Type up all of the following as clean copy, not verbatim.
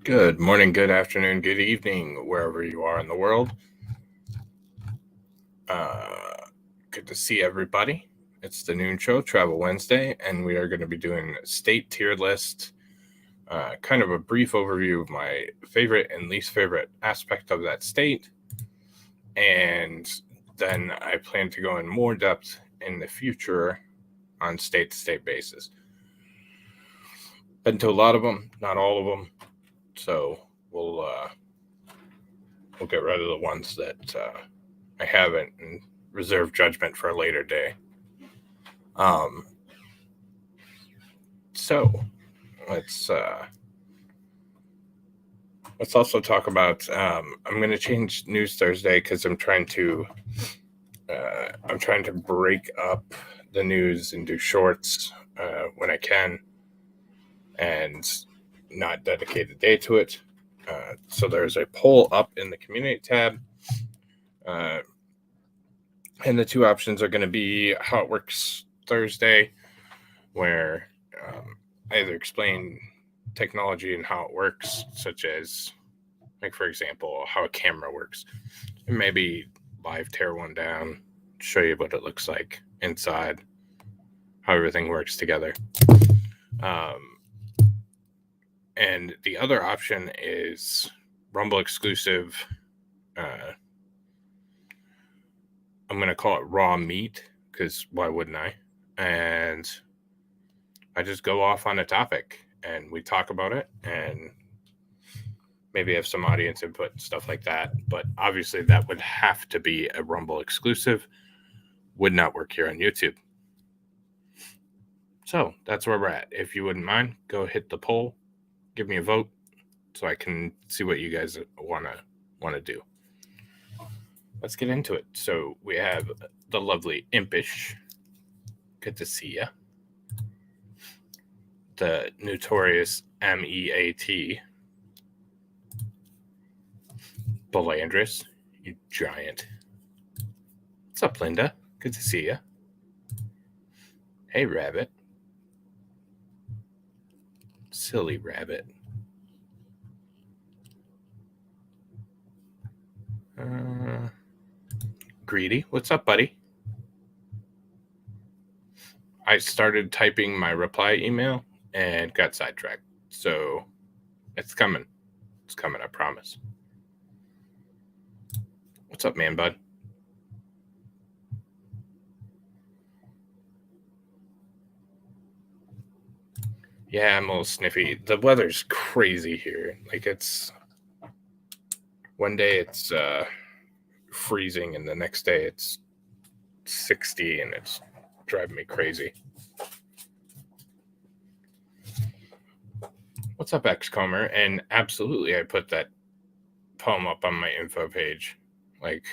Good morning, good afternoon, good evening, wherever you are in the world. Good to see everybody. It's the noon show, Travel Wednesday, and we are going to be doing a state tier list, kind of a brief overview of my favorite and least favorite aspect of that state. And then I plan to go in more depth in the future on state to state basis. Been to a lot of them, not all of them. So we'll get rid of the ones that I haven't and reserve judgment for a later day. So let's also talk about. I'm going to change News Thursday because I'm trying to break up the news and do shorts when I can, and not dedicate a day to it. So there's a poll up in the community tab. And the two options are going to be How It Works Thursday, where I either explain technology and how it works, such as, like, for example, how a camera works, and maybe live tear one down, show you what it looks like inside, how everything works together. And the other option is Rumble exclusive. I'm going to call it raw meat, because why wouldn't I? And I just go off on a topic and we talk about it and maybe have some audience input and stuff like that. But obviously that would have to be a Rumble exclusive. Would not work here on YouTube. So that's where we're at. If you wouldn't mind, go hit the poll, give me a vote so I can see what you guys want to do. Let's get into it. So we have the lovely Impish. Good to see ya. The notorious MEAT. Belandris, you giant. What's up, Linda? Good to see ya. Hey, Rabbit. Silly Rabbit. Greedy. What's up, buddy? I started typing my reply email and got sidetracked. So it's coming. It's coming, I promise. What's up, man, bud? Yeah, I'm a little sniffy. The weather's crazy here. Like, it's one day it's freezing and the next day it's 60 and it's driving me crazy. What's up, Xcomer? And absolutely, I put that poem up on my info page. Like,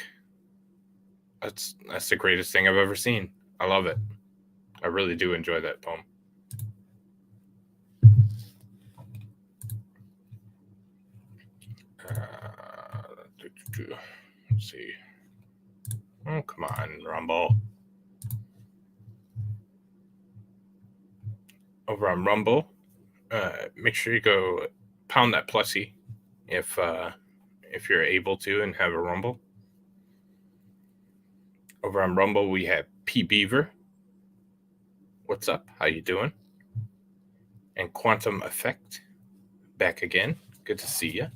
that's the greatest thing I've ever seen. I love it. I really do enjoy that poem. Let's see. Oh, come on, Rumble. Over on Rumble, make sure you go pound that plussy if you're able to and have a Rumble. Over on Rumble, we have P Beaver. What's up? How you doing? And Quantum Effect, back again. Good to see you.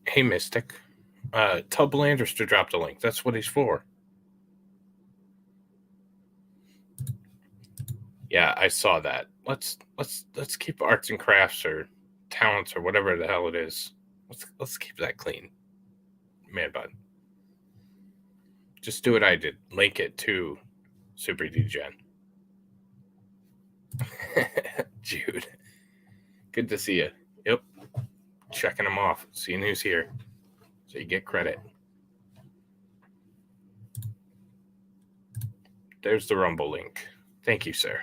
Hey, Mystic. Tell Belandris to drop the link. That's what he's for. Yeah, I saw that. Let's keep arts and crafts or talents or whatever the hell it is. Let's keep that clean, man bud. Just do what I did. Link it to Super DGen. Jude, good to see you. Yep, checking them off, seeing who's here, so you get credit. There's the Rumble link. Thank you, sir.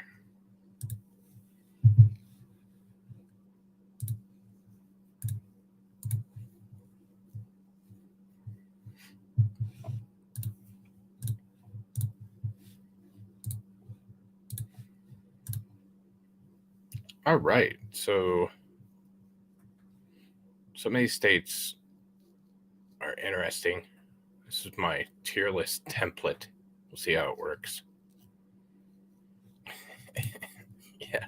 All right. So some of these states are interesting. This is my tier list template. We'll see how it works. Yeah.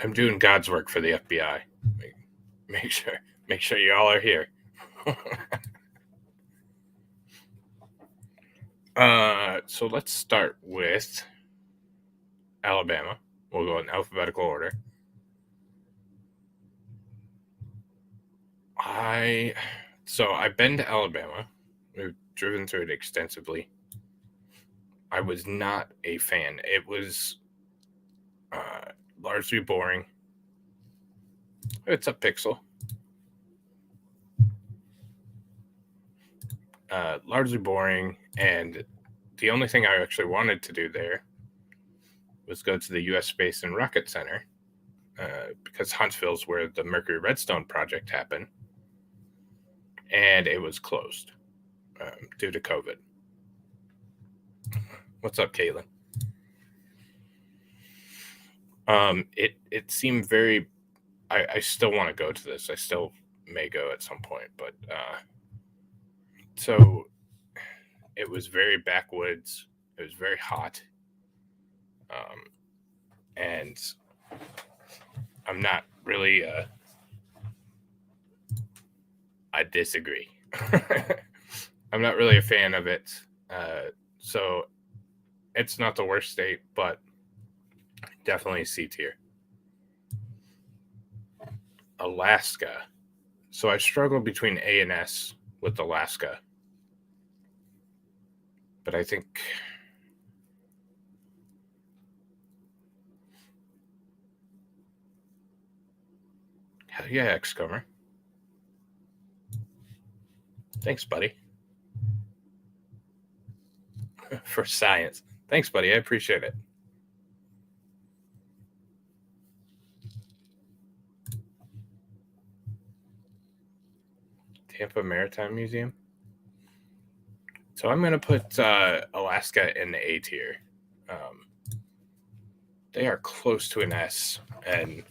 I'm doing God's work for the FBI. Make sure you all are here. So let's start with Alabama. We'll go in alphabetical order. I've been to Alabama. We've driven through it extensively. I was not a fan. It was largely boring. It's a pixel. Largely boring, and the only thing I actually wanted to do there was go to the U.S. Space and Rocket Center, because Huntsville's where the Mercury Redstone project happened, and it was closed due to COVID. What's up, Caitlin? It seemed very. I still want to go to this. I still may go at some point, but so it was very backwoods. It was very hot, and I'm not really. I disagree. I'm not really a fan of it. So it's not the worst state, but definitely C tier. Alaska. So I struggled between A and S with Alaska. But I think hell yeah, Xcomer. Thanks, buddy. For science. Thanks, buddy. I appreciate it. Tampa Maritime Museum. So I'm going to put Alaska in the A tier. They are close to an S, and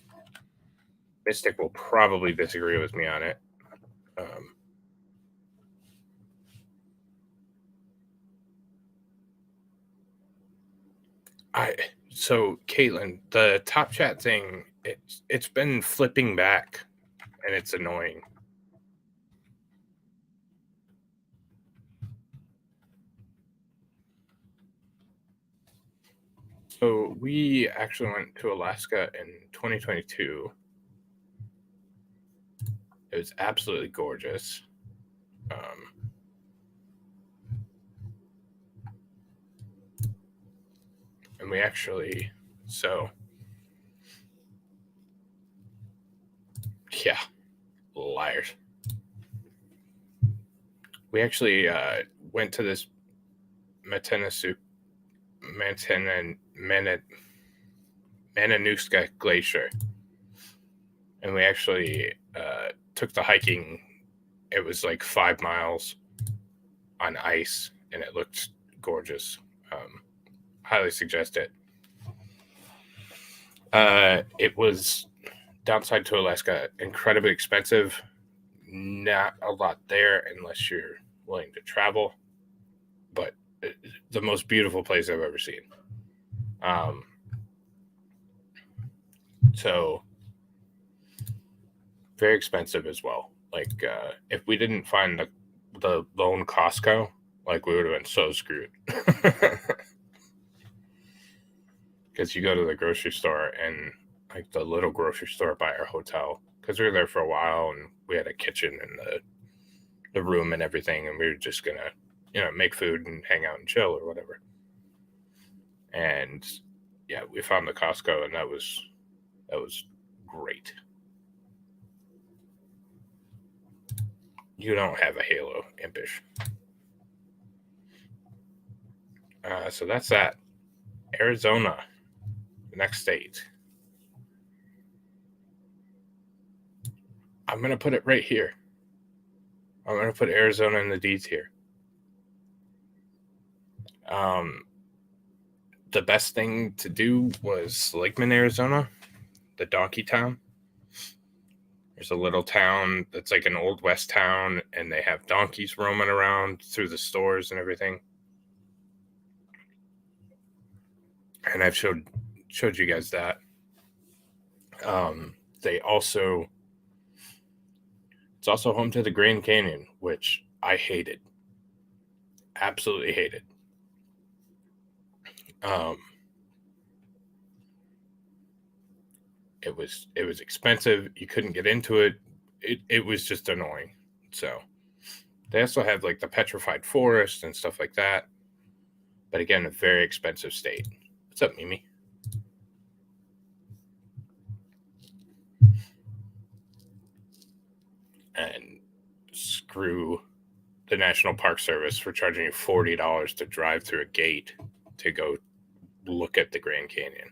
Mystic will probably disagree with me on it. So Caitlin, the top chat thing, it's been flipping back, and it's annoying. So we actually went to Alaska in 2022. It was absolutely gorgeous. And we actually, yeah, liars. We actually went to this Matanuska Glacier, and we actually took the hiking. It was like 5 miles on ice, and it looked gorgeous. Highly suggest it. It was downside to Alaska, incredibly expensive. Not a lot there unless you're willing to travel, but the most beautiful place I've ever seen. So very expensive as well. Like if we didn't find the lone Costco, like we would have been so screwed. Because you go to the grocery store, and like the little grocery store by our hotel, because we were there for a while and we had a kitchen in the room and everything, and we were just gonna make food and hang out and chill or whatever. And yeah, we found the Costco, and that was great. You don't have a Halo, impish. So that's that. Arizona, the next state. I'm going to put it right here. I'm going to put Arizona in the D tier. the best thing to do was Lakeman, Arizona, the donkey town. There's a little town that's like an old west town, and they have donkeys roaming around through the stores and everything. And I've showed you guys that. It's also home to the Grand Canyon, which I hated. Absolutely hated. It was expensive. You couldn't get into it. It was just annoying. So they also have like the petrified forest and stuff like that. But again, a very expensive state. What's up, Mimi? And screw the National Park Service for charging you $40 to drive through a gate to go look at the Grand Canyon.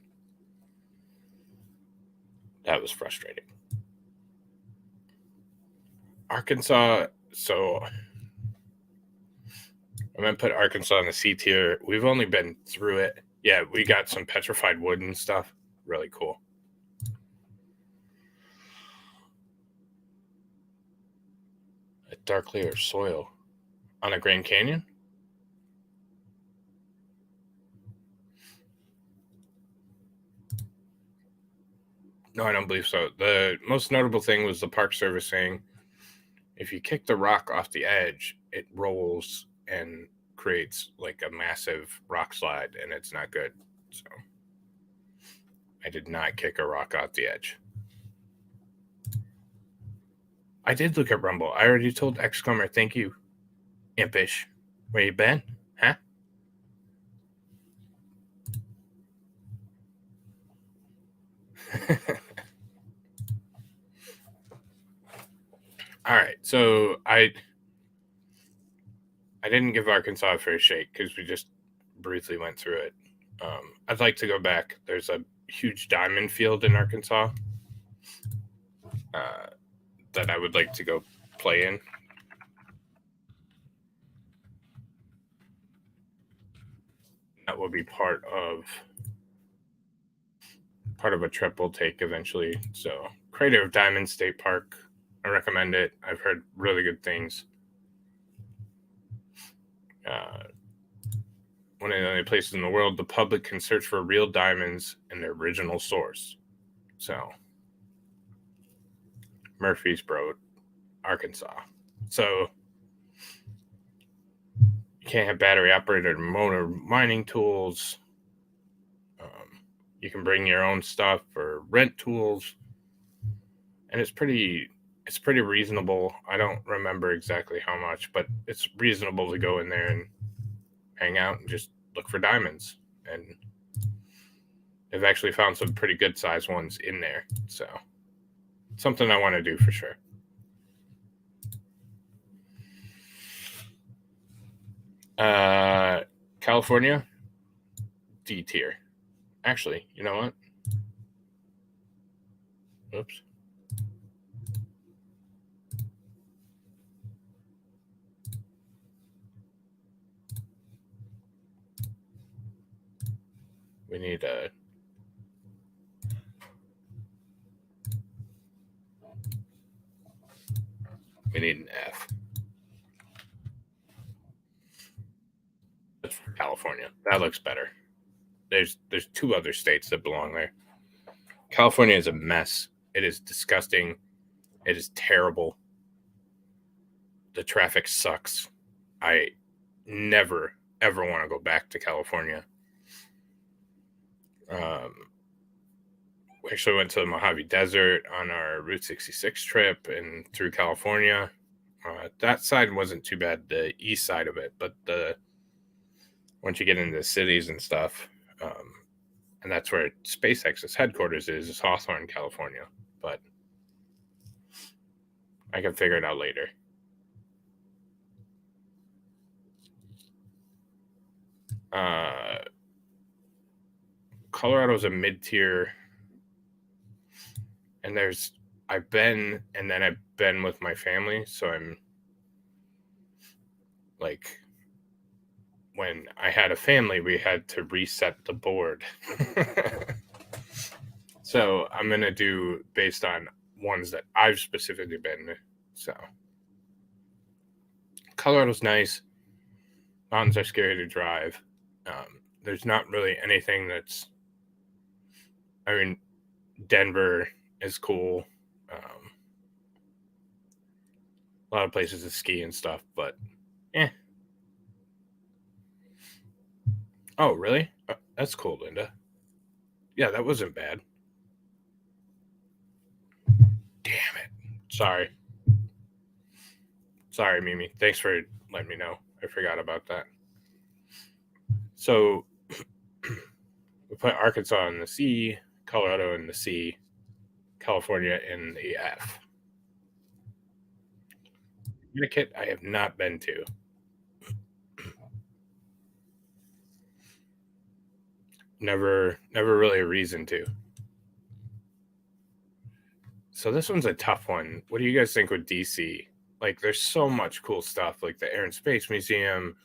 That was frustrating. Arkansas, so I'm going to put Arkansas in the C tier. We've only been through it. Yeah, we got some petrified wood and stuff. Really cool. A dark layer of soil on a Grand Canyon? No, I don't believe so. The most notable thing was the Park Service saying, if you kick the rock off the edge, it rolls and creates like a massive rock slide, and it's not good. So I did not kick a rock off the edge. I did look at Rumble. I already told Xcomer, thank you, Impish. Where you been? Huh? All right, so I didn't give Arkansas a fair shake because we just briefly went through it. I'd like to go back. There's a huge diamond field in Arkansas that I would like to go play in. That will be part of a trip we'll take eventually. So, Crater of Diamond State Park, I recommend it. I've heard really good things. One of the only places in the world the public can search for real diamonds in their original source. So, Murfreesboro, Arkansas. So, you can't have battery operated motor mining tools. You can bring your own stuff or rent tools, and it's pretty reasonable. I don't remember exactly how much, but it's reasonable to go in there and hang out and just look for diamonds. And I've actually found some pretty good sized ones in there. So something I want to do for sure. California, D tier. Actually, you know what? Oops. We need an F. That's for California. That looks better. There's two other states that belong there. California is a mess. It is disgusting. It is terrible. The traffic sucks. I never, ever want to go back to California. We actually went to the Mojave Desert on our Route 66 trip and through California. That side wasn't too bad, the east side of it, but once you get into the cities and stuff, and that's where SpaceX's headquarters is Hawthorne, California. But I can figure it out later. Colorado's a mid-tier, and I've been with my family, so I'm like when I had a family, we had to reset the board. So I'm going to do based on ones that I've specifically been. So Colorado's nice. Mountains are scary to drive. There's not really anything that's, I mean, Denver is cool. A lot of places to ski and stuff, but Oh, really? That's cool, Linda. Yeah, that wasn't bad. Damn it. Sorry. Sorry, Mimi. Thanks for letting me know. I forgot about that. So we put Arkansas in the C, Colorado in the C, California in the F. Connecticut, I have not been to. Never really a reason to. So this one's a tough one. What do you guys think with DC? Like, there's so much cool stuff, like the Air and Space Museum,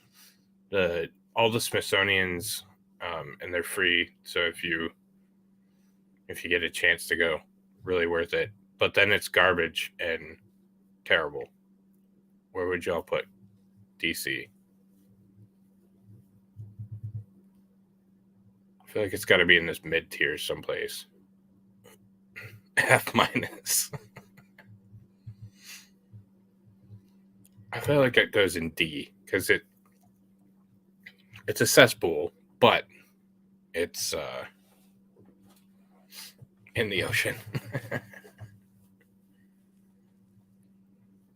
all the Smithsonian's, and they're free. So if you get a chance to go, really worth it. But then it's garbage and terrible. Where would y'all put DC? I feel like it's got to be in this mid tier someplace. F minus. I feel like it goes in D because it's a cesspool, but it's in the ocean.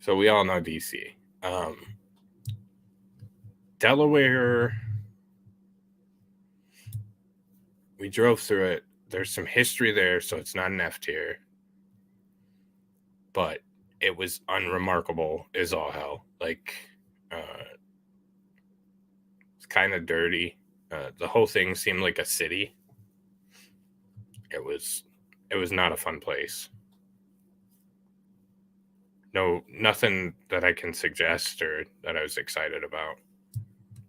So we all know DC. Delaware, we drove through it. There's some history there, so it's not an F tier. But it was unremarkable as all hell. Like, it's kind of dirty. The whole thing seemed like a city. It was not a fun place. No, nothing that I can suggest or that I was excited about.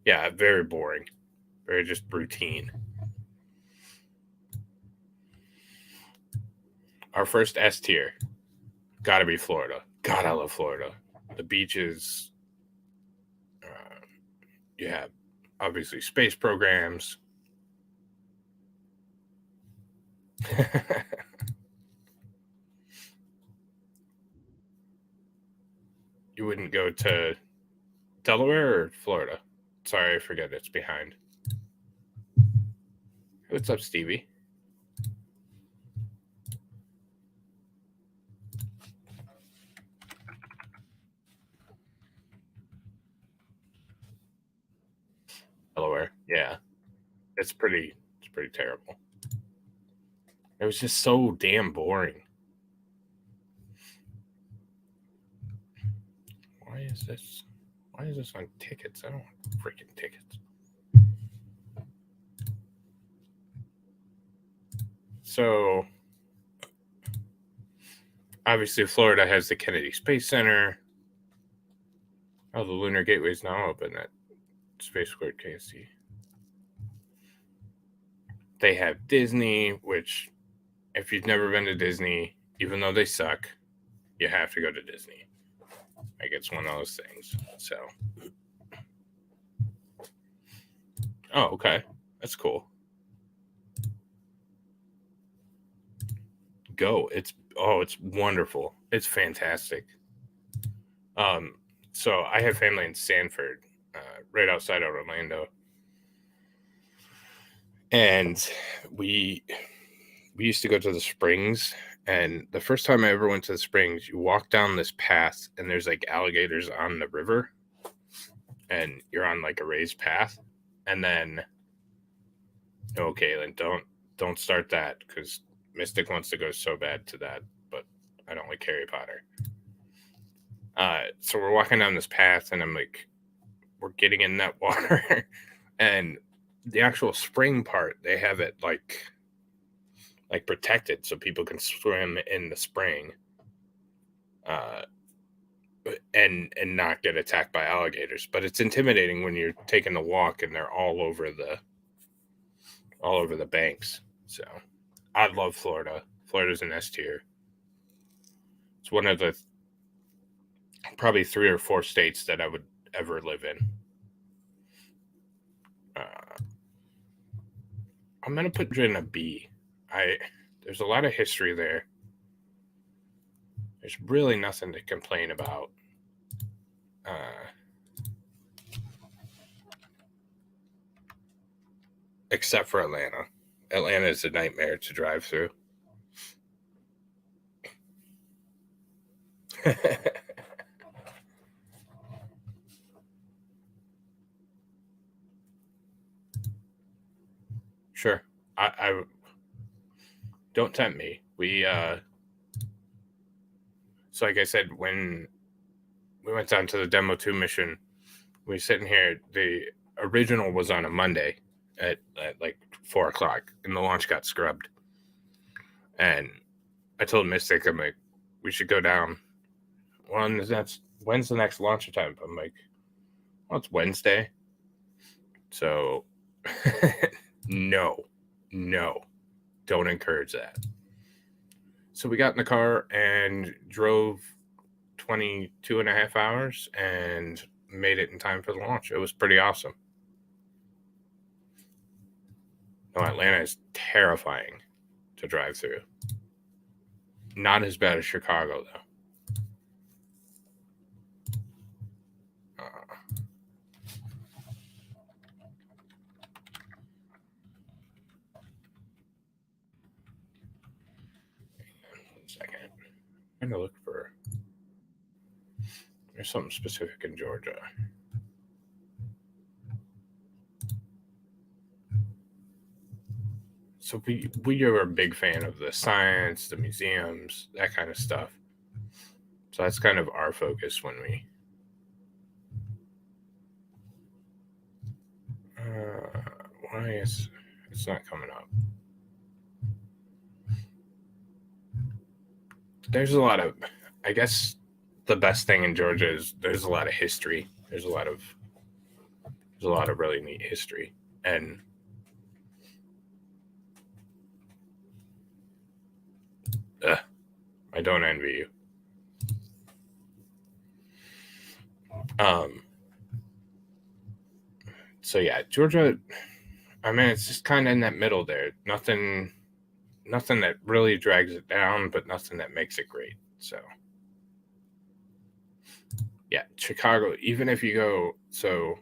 Yeah, very boring. Very just routine. Our first S tier. Gotta be Florida. God, I love Florida. The beaches. You have obviously space programs. You wouldn't go to Delaware or Florida? Sorry, I forget it's behind. What's up, Stevie? Delaware. Yeah. It's pretty terrible. It was just so damn boring. Why is this on tickets? I don't want freaking tickets. So obviously Florida has the Kennedy Space Center. Oh, the Lunar Gateway is now open at Spaceport KC. They have Disney, which if you've never been to Disney, even though they suck, you have to go to Disney. Like, it's one of those things. So, oh, okay, that's cool. Go. It's wonderful. It's fantastic. So I have family in Sanford, right outside of Orlando, and we used to go to the Springs. And the first time I ever went to the Springs, you walk down this path, and there's like alligators on the river, and you're on like a raised path, and then, no, Caitlin, don't start that because Mystic wants to go so bad to that, but I don't like Harry Potter. So we're walking down this path, and I'm like, we're getting in that water, and the actual spring part, they have it like protected so people can swim in the spring. And and not get attacked by alligators. But it's intimidating when you're taking a walk and they're all over the banks. So I love Florida. Florida's an S tier. It's one of the probably 3 or 4 states that I would ever live in. I'm gonna put Georgia in a B. There's a lot of history there. There's really nothing to complain about. Except for Atlanta. Atlanta is a nightmare to drive through. Sure. I don't tempt me. So like I said, when we went down to the Demo 2 mission, we were sitting here, the original was on a Monday at like 4 o'clock, and the launch got scrubbed. And I told Mystic, I'm like, we should go down. When's the next launch time? I'm like, well, it's Wednesday. So no, don't encourage that. So we got in the car and drove 22 and a half hours and made it in time for the launch. It was pretty awesome. No, Atlanta is terrifying to drive through. Not as bad as Chicago, though. 1 second. I'm going to look for... There's something specific in Georgia. So we are a big fan of the science, the museums, that kind of stuff. So that's kind of our focus when we... why is it's not coming up? There's a lot of... I guess the best thing in Georgia is there's a lot of history. There's a lot of really neat history. And I don't envy you. So yeah, Georgia, I mean, it's just kind of in that middle there. Nothing that really drags it down, but nothing that makes it great. So yeah, Chicago, even if you go, so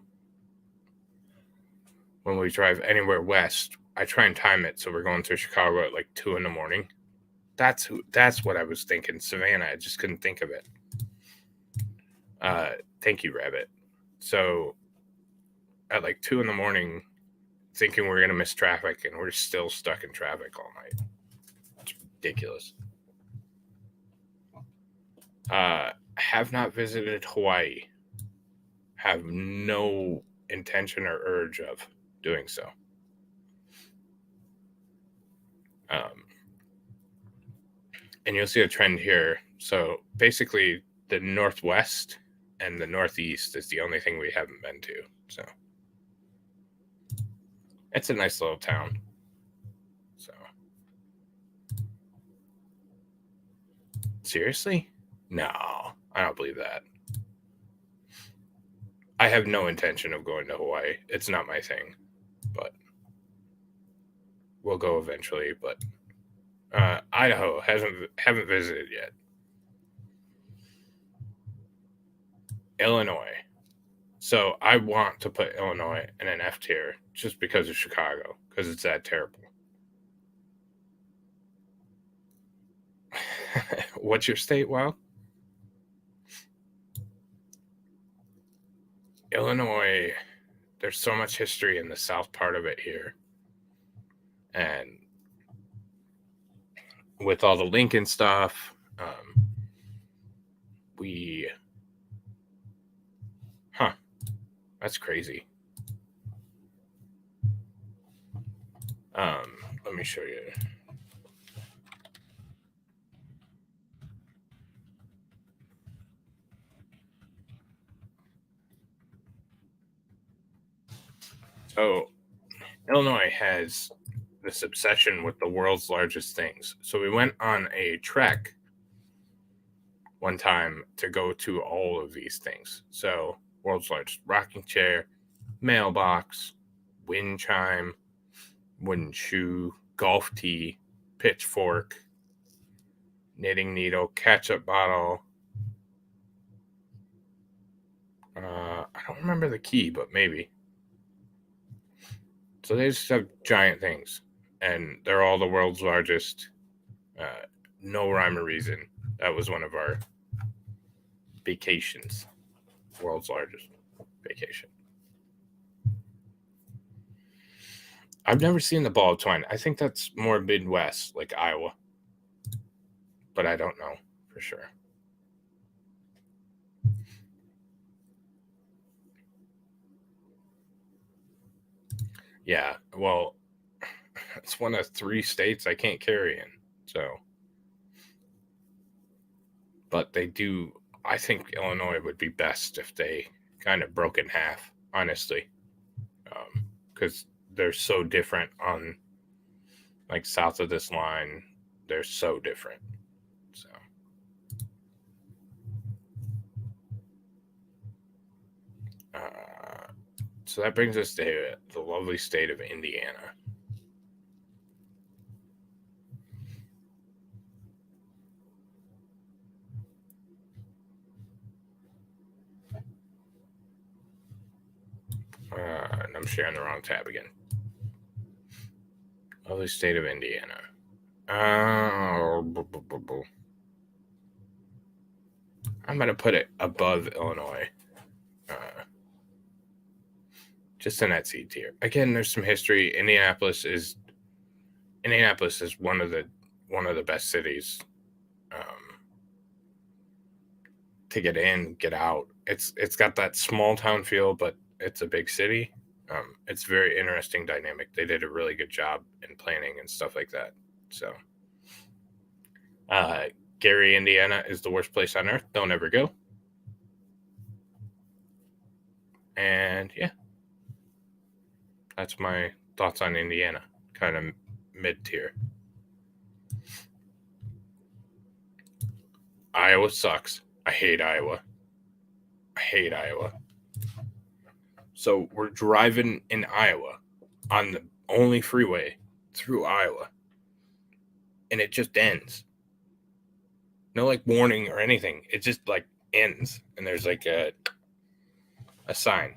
when we drive anywhere west, I try and time it so we're going through Chicago at like 2 a.m. That's what I was thinking. Savannah, I just couldn't think of it. Thank you, Rabbit. So at like 2 a.m, thinking we're gonna miss traffic, and we're still stuck in traffic all night. It's ridiculous. Have not visited Hawaii. Have no intention or urge of doing so. And you'll see a trend here. So basically, the Northwest and the Northeast is the only thing we haven't been to. So it's a nice little town. So seriously? No, I don't believe that. I have no intention of going to Hawaii. It's not my thing, but we'll go eventually. But Idaho haven't visited yet. Illinois. So I want to put Illinois in an F tier just because of Chicago, because it's that terrible. What's your state, Well? Illinois, there's so much history in the south part of it here. And with all the Lincoln stuff, that's crazy. Let me show you. So Illinois has this obsession with the world's largest things. So we went on a trek one time to go to all of these things. So world's largest rocking chair, mailbox, wind chime, wooden shoe, golf tee, pitchfork, knitting needle, ketchup bottle. I don't remember the key, but maybe. So they just have giant things, and they're all the world's largest. No rhyme or reason. That was one of our vacations. World's largest vacation. I've never seen the ball of twine. I think that's more Midwest, like Iowa. But I don't know for sure. Yeah, well, it's one of 3 states I can't carry in. So, but they do. I think Illinois would be best if they kind of broke in half, honestly, because they're so different on like south of this line. They're so different. So, so that brings us to the lovely state of Indiana. And I'm sharing the wrong tab again. Lovely state of Indiana. I'm going to put it above Illinois. Just in that C tier. Again, there's some history. Indianapolis is one of the best cities to get in, get out. It's got that small town feel, but it's a big city. It's very interesting dynamic. They did a really good job in planning and stuff like that. So, Gary, Indiana is the worst place on earth. Don't ever go. And yeah, that's my thoughts on Indiana. Kind of mid tier. Iowa sucks. I hate Iowa. So we're driving in Iowa on the only freeway through Iowa, and it just ends. No like warning or anything. It just like ends, and there's like a sign.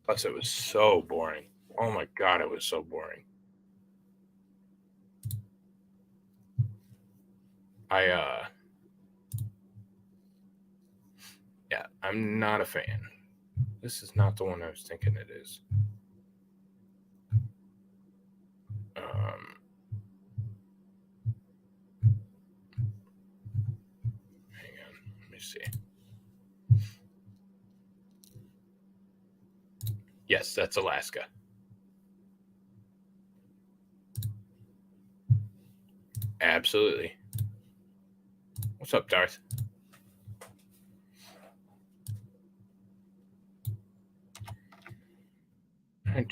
Plus, it was so boring. Oh my god, it was so boring. Yeah, I'm not a fan. This is not the one I was thinking it is. Hang on, let me see. Yes, that's Alaska. Absolutely. What's up, Darth?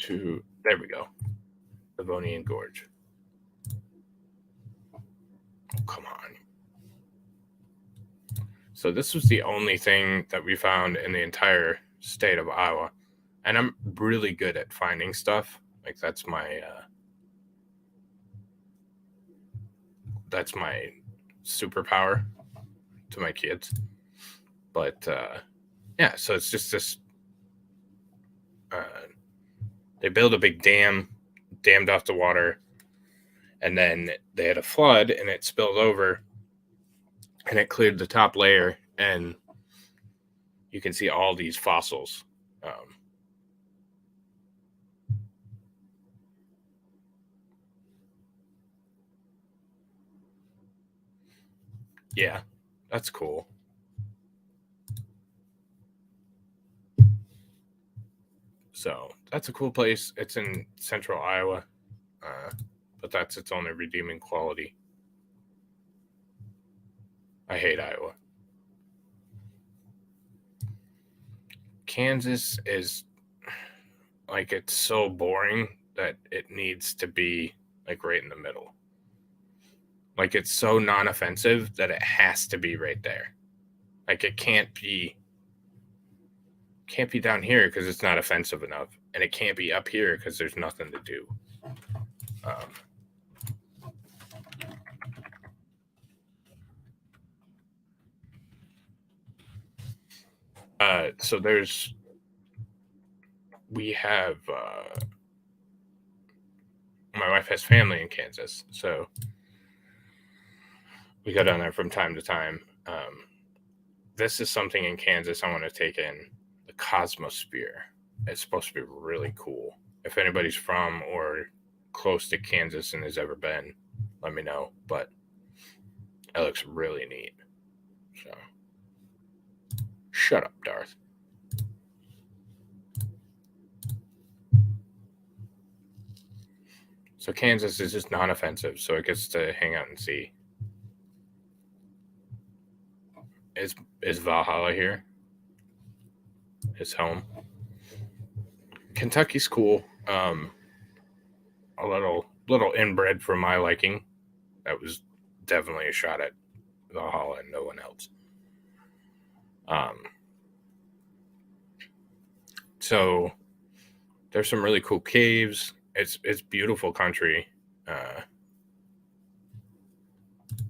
There we go. Livonian Gorge. Oh, come on. So this was the only thing that we found in the entire state of Iowa. And I'm really good at finding stuff. Like that's my superpower to my kids. But yeah, so it's just this. They built a big dammed off the water, and then they had a flood, and it spilled over, and it cleared the top layer, and you can see all these fossils. Yeah, that's cool. So that's a cool place. It's in central Iowa, but that's its only redeeming quality. I hate Iowa. Kansas is like, it's so boring that it needs to be like right in the middle. Like, it's so non-offensive that it has to be right there. Like, it can't be down here because it's not offensive enough, and it can't be up here because there's nothing to do. So we have my wife has family in Kansas, so we go down there from time to time. This is something in Kansas I want to take in, the Cosmosphere. It's supposed to be really cool. If anybody's from or close to Kansas and has ever been, let me know. But it looks really neat. So, shut up, Darth. So Kansas is just non-offensive, so it gets to hang out and see. Is Valhalla here? His home. Kentucky's cool. A little inbred for my liking. That was definitely a shot at Valhalla and no one else. So there's some really cool caves. It's beautiful country.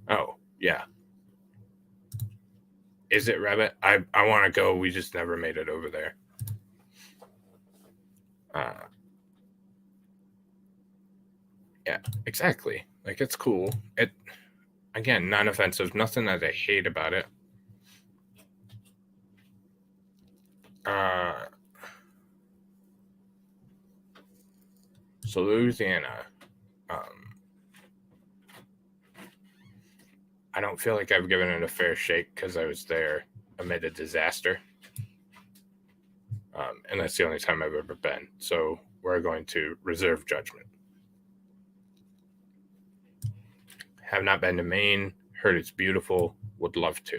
Oh yeah. Is it Rabbit? I want to go. We just never made it over there. Yeah, exactly. Like, it's cool. It, again, non-offensive. Nothing that I hate about it. So Louisiana. I don't feel like I've given it a fair shake because I was there amid a disaster. And that's the only time I've ever been. So we're going to reserve judgment. Have not been to Maine. Heard it's beautiful. Would love to.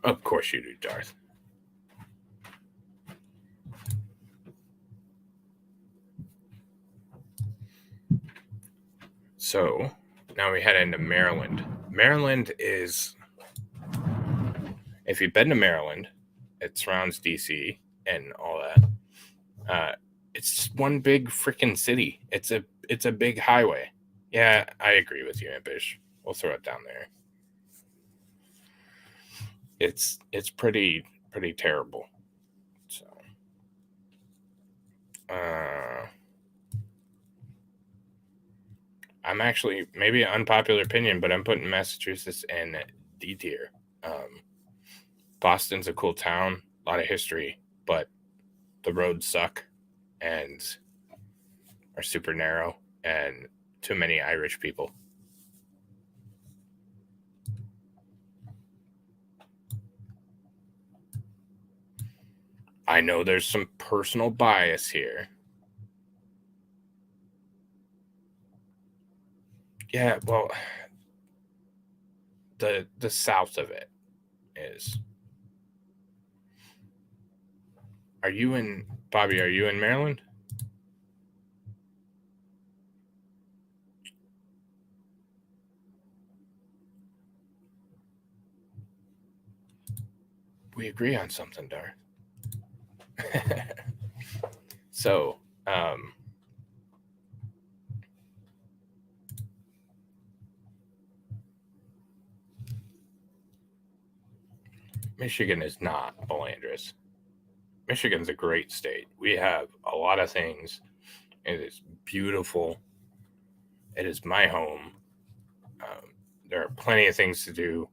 Of course you do, Darth. So now we head into Maryland. Maryland is, if you've been to Maryland, it surrounds DC and all that. It's one big freaking city. It's a big highway. Yeah, I agree with you, Impish. We'll throw it down there. It's pretty terrible. So, I'm actually, maybe an unpopular opinion, but I'm putting Massachusetts in D tier. Boston's a cool town, a lot of history, but the roads suck and are super narrow and too many Irish people. I know there's some personal bias here. Yeah, well, the south of it is. Are you in, Bobby? Are you in Maryland? We agree on something, Darth. So, Michigan is not Bolandris. Michigan's a great state. We have a lot of things. It is beautiful. It is my home. There are plenty of things to do.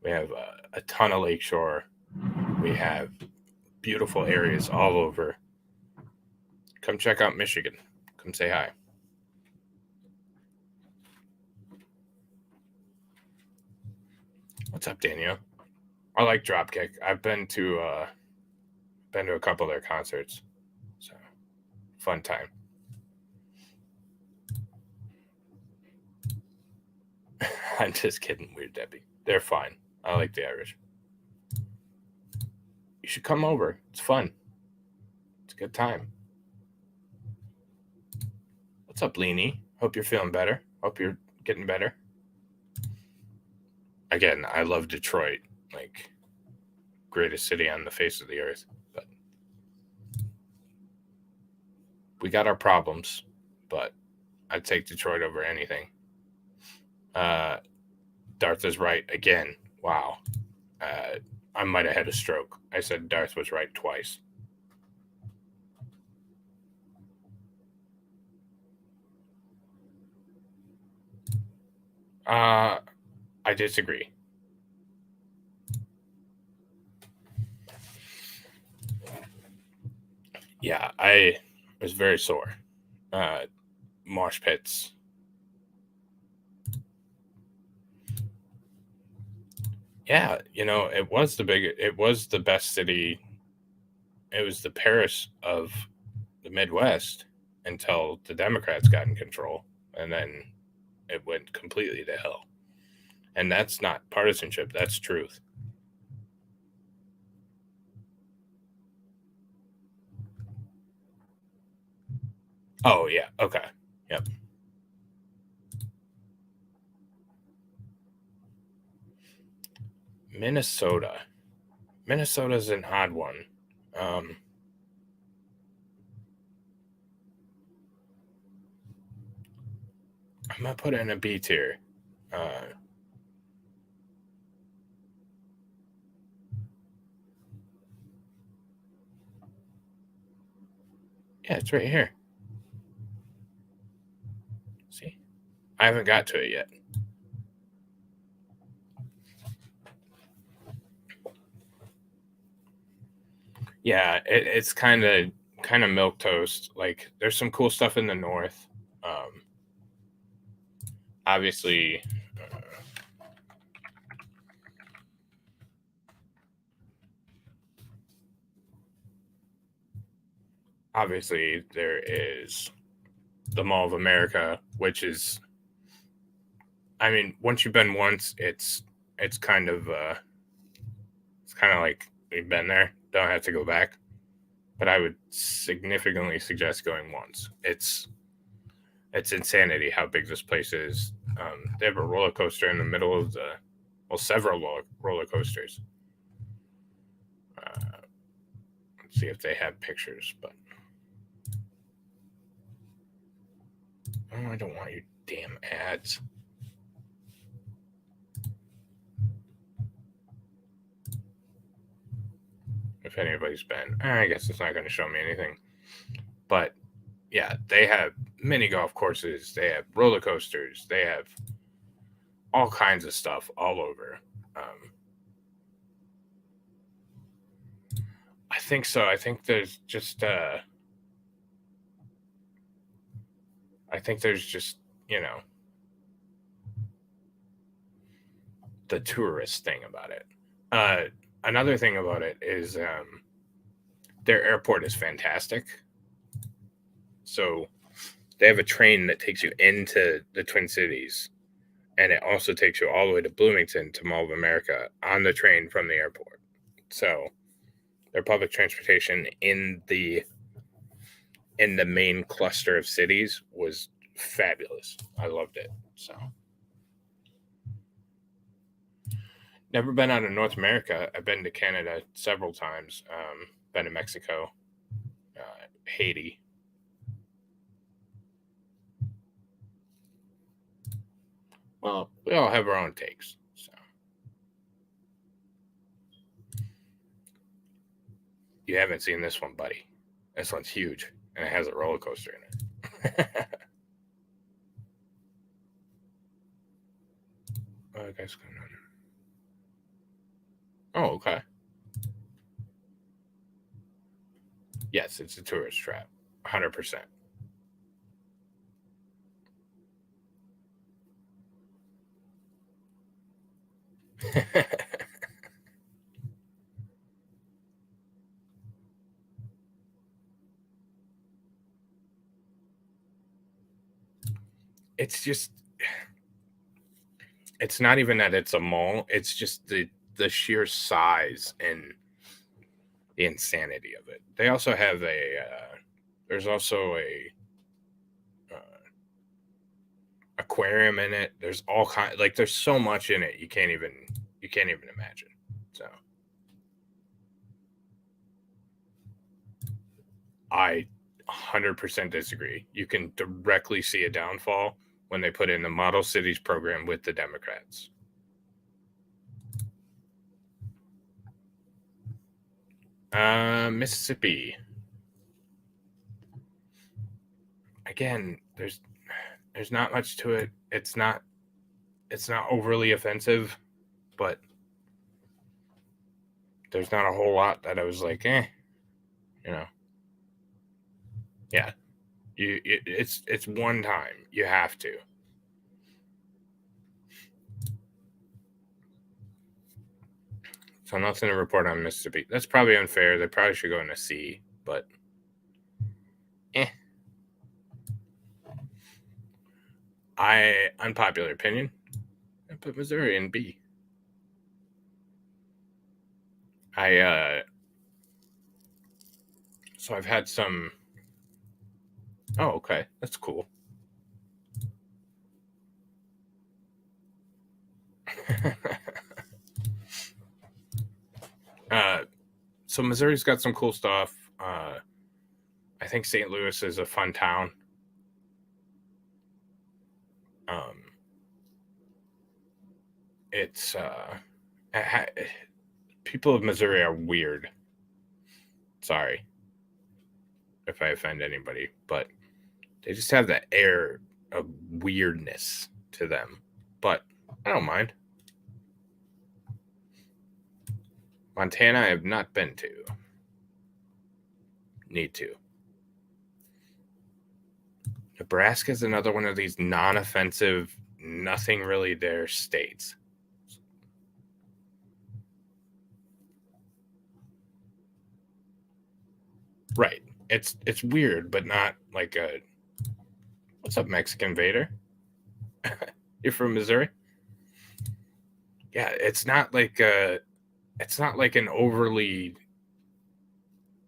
We have a ton of lakeshore. We have beautiful areas all over. Come check out Michigan. Come say hi. What's up, Daniel? I like Dropkick. I've been to a couple of their concerts. So, fun time. I'm just kidding, Weird Debbie. They're fine. I like the Irish. You should come over. It's fun. It's a good time. What's up, Leanie? Hope you're feeling better. Hope you're getting better. Again, I love Detroit. Like, greatest city on the face of the earth. But we got our problems. But I'd take Detroit over anything. Darth is right again. Wow. I might have had a stroke. I said Darth was right twice. I disagree. Yeah, I was very sore. Mosh pits. Yeah, it was the best city. It was the Paris of the Midwest until the Democrats got in control, and then it went completely to hell. And that's not partisanship, that's truth. Oh, yeah, okay. Yep. Minnesota. Minnesota's an odd one. I'm gonna put it in a B tier. Yeah, it's right here. See? I haven't got to it yet. Yeah, it's kind of milk toast. Like, there's some cool stuff in the north. Obviously, there is the Mall of America, which is, I mean, once you've been once, it's kind of like you've been there, don't have to go back. But I would significantly suggest going once. It's insanity how big this place is. They have a roller coaster in the middle of several roller coasters. Let's see if they have pictures, but oh, I don't want you damn ads. If anybody's been, I guess it's not going to show me anything. But yeah, they have mini golf courses, they have roller coasters, they have all kinds of stuff all over. I think so. I think there's just the tourist thing about it. Another thing about it is their airport is fantastic. So they have a train that takes you into the Twin Cities, and it also takes you all the way to Bloomington to Mall of America on the train from the airport. So their public transportation in the main cluster of cities was fabulous. I loved it. So never been out of North America. I've been to Canada several times. Been to Mexico, Haiti. Well, we all have our own takes. So you haven't seen this one, buddy. This one's huge, and it has a roller coaster in it. Oh, okay. Yes, it's a tourist trap, 100%. it's it's not even that it's a mall. It's just the sheer size and the insanity of it. They also have there's also a uh, aquarium in it. There's all kind, like there's so much in it you can't even imagine. So I 100% disagree. You can directly see a downfall when they put in the Model Cities program with the Democrats. Mississippi. Again, there's not much to it. It's not overly offensive, but there's not a whole lot that I was like, you know. Yeah. It's one time. You have to. So nothing to report on Mississippi. That's probably unfair. They probably should go in a C, but unpopular opinion. I put Missouri in B. So I've had some. Oh, okay, that's cool. So Missouri's got some cool stuff. I think St. Louis is a fun town. It's people of Missouri are weird. Sorry if I offend anybody, but they just have that air of weirdness to them. But I don't mind. Montana, I have not been to. Need to. Nebraska is another one of these non-offensive, nothing really there states. Right. It's weird, but not like a what's up, Mexican Vader? You're from Missouri? Yeah, it's not like an overly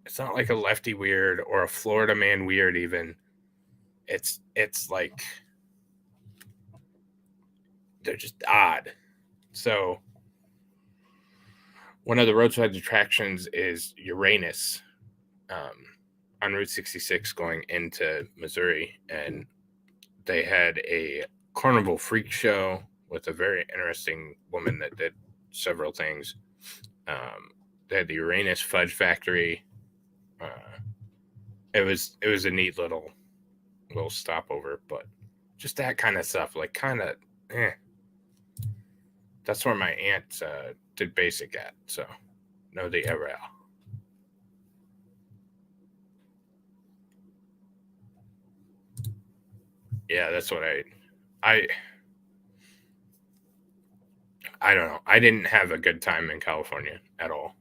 it's not like a lefty weird or a Florida man weird even. It's like they're just odd. So one of the roadside attractions is Uranus on Route 66 going into Missouri, and they had a carnival freak show with a very interesting woman that did several things. They had the Uranus Fudge Factory. It was a neat little stopover, but just that kind of stuff, like kind of, That's where my aunt did basic at, so know the area. Yeah, that's what I don't know. I didn't have a good time in California at all.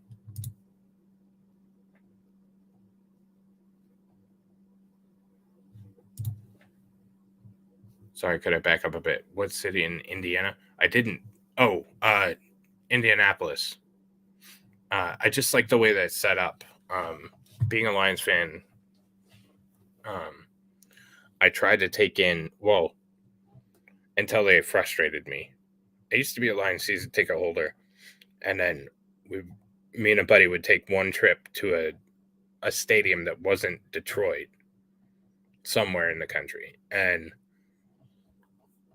Sorry, could I back up a bit? What city in Indiana? I didn't. Oh, Indianapolis. I just like the way that it's set up. Being a Lions fan, I tried to take in, until they frustrated me. I used to be a Lions season ticket holder, and then me and a buddy would take one trip to a stadium that wasn't Detroit, somewhere in the country, and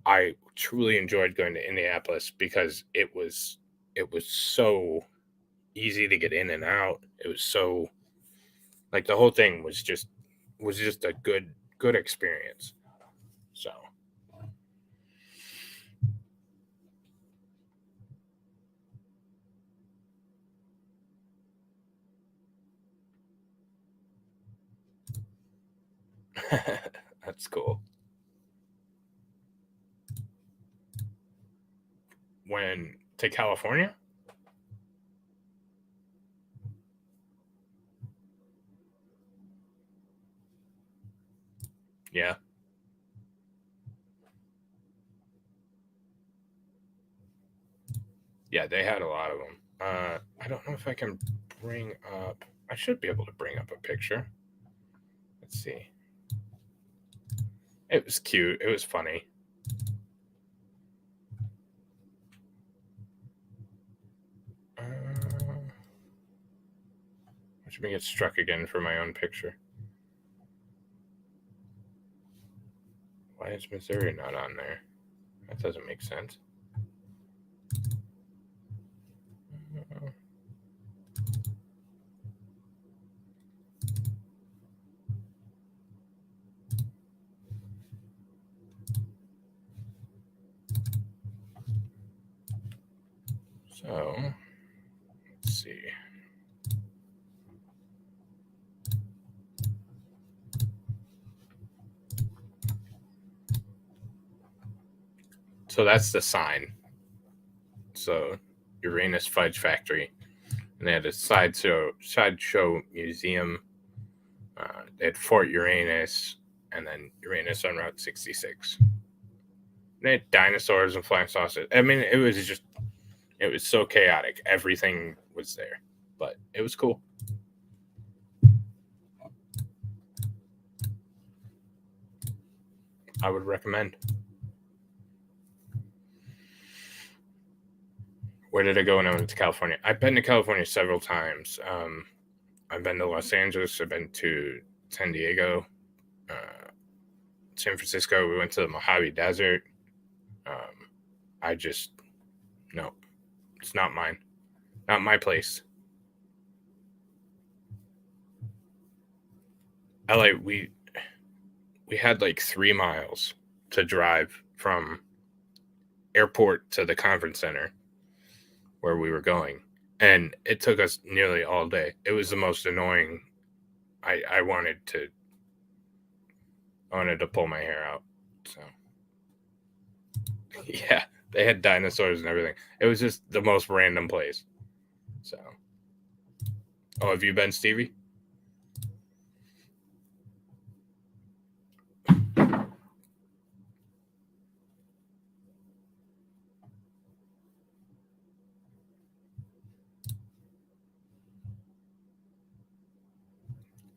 I truly enjoyed going to Indianapolis because it was so easy to get in and out. It was so like the whole thing was just a good experience. So that's cool. When to California? Yeah. Yeah, they had a lot of them. I don't know if I can bring up. I should be able to bring up a picture. Let's see. It was cute. It was funny. Watch me get struck again for my own picture. Why is Missouri not on there? That doesn't make sense. So, let's see. So that's the sign. So, Uranus Fudge Factory. And they had a sideshow museum. They had Fort Uranus, and then Uranus on Route 66. They had dinosaurs and flying saucers. I mean, it was so chaotic. Everything was there, but it was cool. I would recommend. Where did I go when I went to California? I've been to California several times. I've been to Los Angeles. I've been to San Diego, San Francisco. We went to the Mojave Desert. No, it's not mine. Not my place. LA, we had like 3 miles to drive from airport to the conference center where we were going, and it took us nearly all day. It was the most annoying. I wanted to pull my hair out. So yeah, they had dinosaurs and everything. It was just the most random place. So, oh, have you been, Stevie?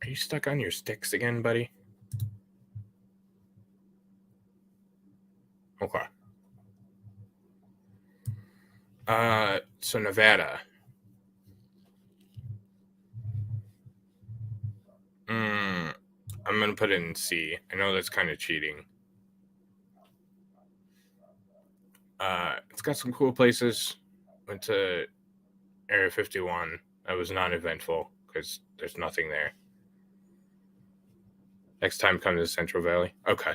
Are you stuck on your sticks again, buddy? Okay. So Nevada. I'm gonna put it in C. I know that's kind of cheating. It's got some cool places. Went to Area 51. That was non-eventful because there's nothing there. Next time, come to the Central Valley. Okay.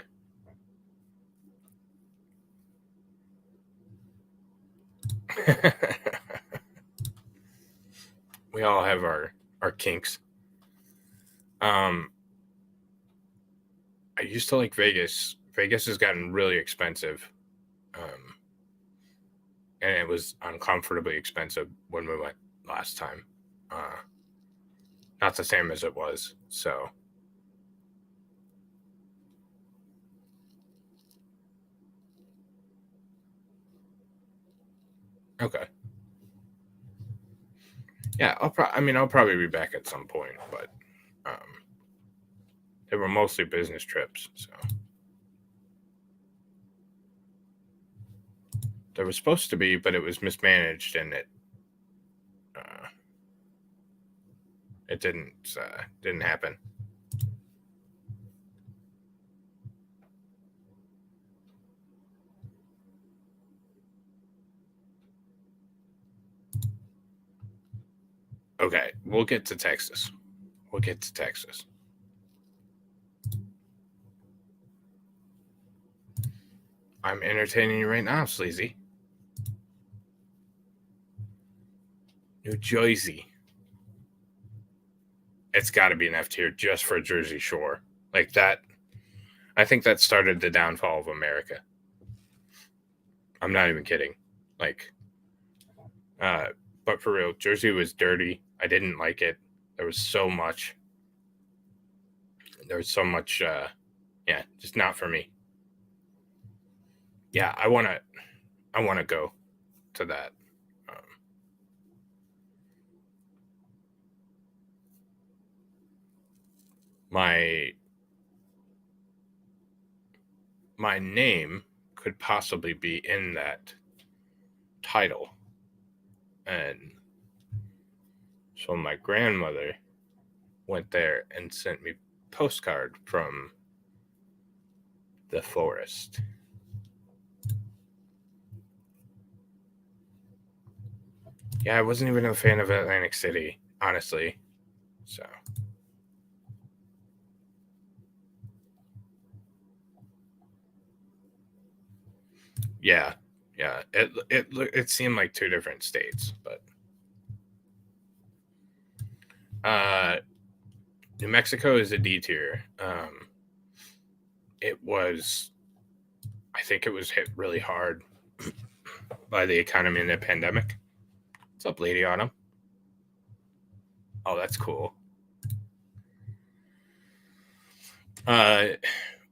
We all have our kinks. I used to like Vegas. Vegas has gotten really expensive. And it was uncomfortably expensive when we went last time. Not the same as it was. So, okay. Yeah, I'll probably be back at some point, but they were mostly business trips, so there was supposed to be, but it was mismanaged, and it didn't happen. Okay, we'll get to Texas. I'm entertaining you right now, Sleazy. New Jersey. It's got to be an F tier just for Jersey Shore. Like that, I think that started the downfall of America. I'm not even kidding. Like, but for real, Jersey was dirty. I didn't like it. There was so much. Yeah, just not for me. Yeah, I wanna go to that. my name could possibly be in that title. And so my grandmother went there and sent me a postcard from the forest. Yeah, I wasn't even a fan of Atlantic City, honestly. So yeah, it seemed like two different states, but New Mexico is a D tier. I think it was hit really hard by the economy and the pandemic. What's up, Lady Autumn? Oh, that's cool.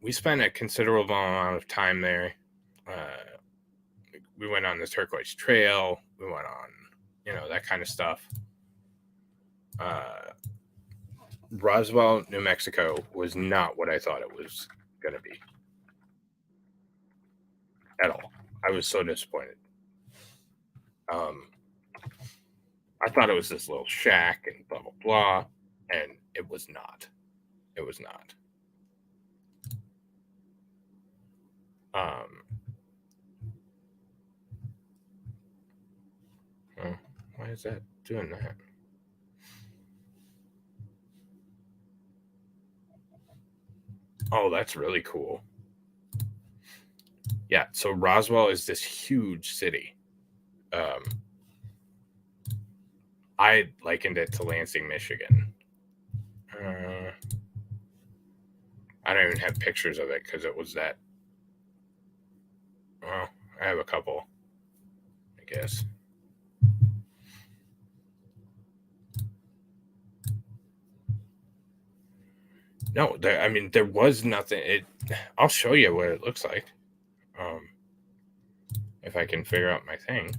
We spent a considerable amount of time there. We went on the Turquoise Trail. We went on, that kind of stuff. Roswell, New Mexico was not what I thought it was going to be at all. I was so disappointed. I thought it was this little shack and blah, blah, blah, and it was not. It was not. Why is that doing that? Oh, that's really cool. Yeah, so Roswell is this huge city. I likened it to Lansing, Michigan. I don't even have pictures of it because it was that. Well, I have a couple, I guess. No, there was nothing. I'll show you what it looks like. If I can figure out my thing.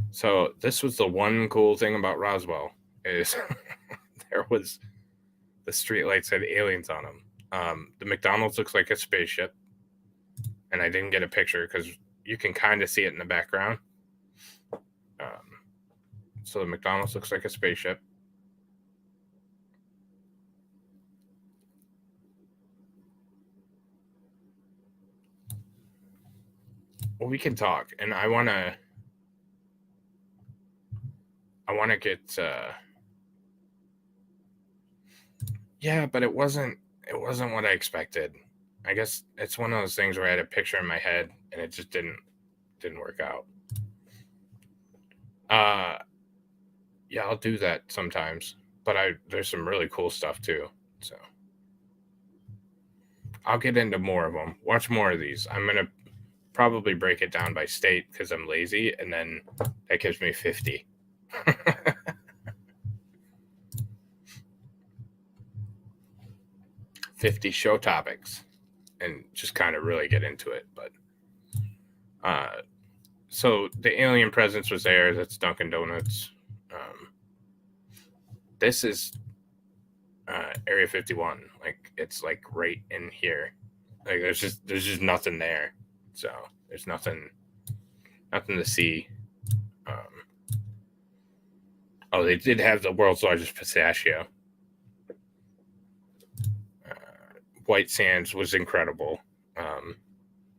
So this was the one cool thing about Roswell is there was the streetlights had aliens on them. The McDonald's looks like a spaceship, and I didn't get a picture because you can kind of see it in the background. So the McDonald's looks like a spaceship. Well, we can talk, and I want to get. Yeah, but it wasn't what I expected. I guess it's one of those things where I had a picture in my head and it just didn't work out. Yeah, I'll do that sometimes, but there's some really cool stuff too. So I'll get into more of them. Watch more of these. I'm gonna probably break it down by state because I'm lazy, and then that gives me 50. 50 show topics and just kind of really get into it. But so the alien presence was there. That's Dunkin' Donuts. This is Area 51. Like it's like right in here. Like there's just nothing there. So there's nothing to see. Oh, they did have the world's largest pistachio. White Sands was incredible.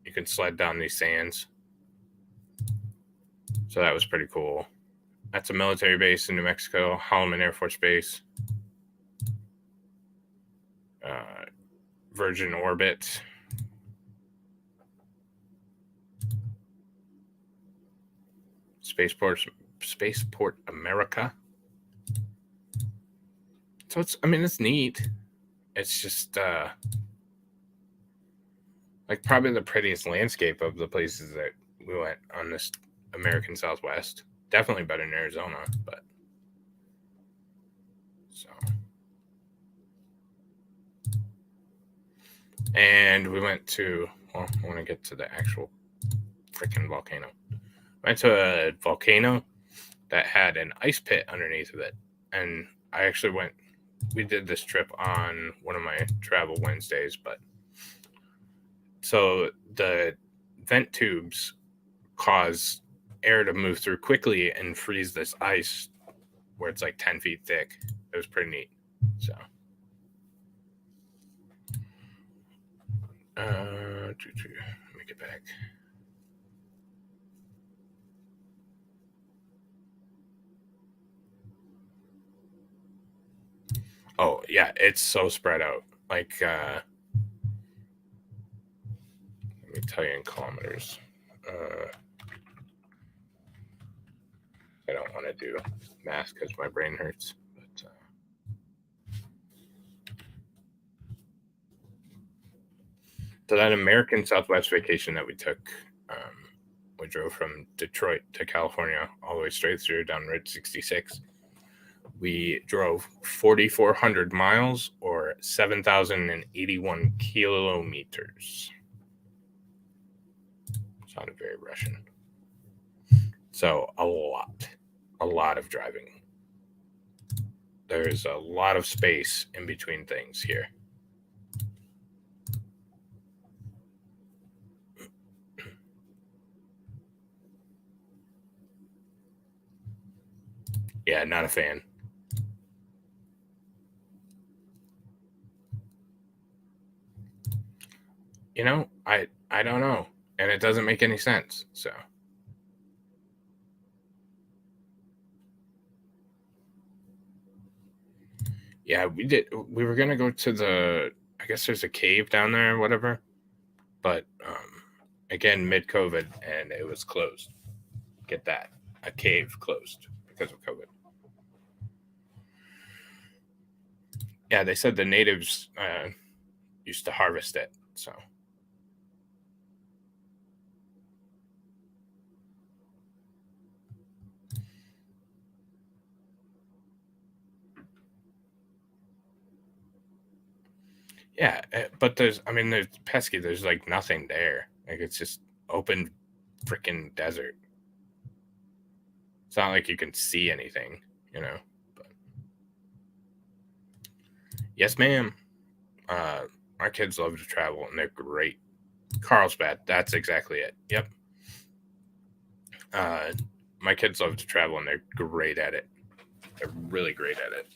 You can sled down these sands. So that was pretty cool. That's a military base in New Mexico, Holloman Air Force Base. Virgin Orbit. Spaceport America. So it's neat. It's just like probably the prettiest landscape of the places that we went on this American Southwest. Definitely better than Arizona, but so. And we went to, I want to get to the actual freaking volcano. Went to a volcano that had an ice pit underneath of it. And I actually went. We did this trip on one of my travel Wednesdays, but so the vent tubes cause air to move through quickly and freeze this ice where it's like 10 feet thick. It was pretty neat. So, let me get back. Oh, yeah, it's so spread out. Like, let me tell you in kilometers. I don't want to do math because my brain hurts. But, so that American Southwest vacation that we took, we drove from Detroit to California all the way straight through down Route 66. We drove 4,400 miles or 7,081 kilometers. Sounded very Russian. So a lot of driving. There's a lot of space in between things here. Yeah, not a fan. You know, I don't know, and it doesn't make any sense. So, yeah, we were gonna go to the. I guess there's a cave down there or whatever, but again, mid-COVID, and it was closed. Get that, a cave closed because of COVID. Yeah, they said the natives used to harvest it. So, yeah, but there's pesky. There's like nothing there. Like it's just open, freaking desert. It's not like you can see anything, you know. But yes, ma'am. Our kids love to travel, and they're great. Carlsbad, that's exactly it. Yep. My kids love to travel, and they're great at it. They're really great at it.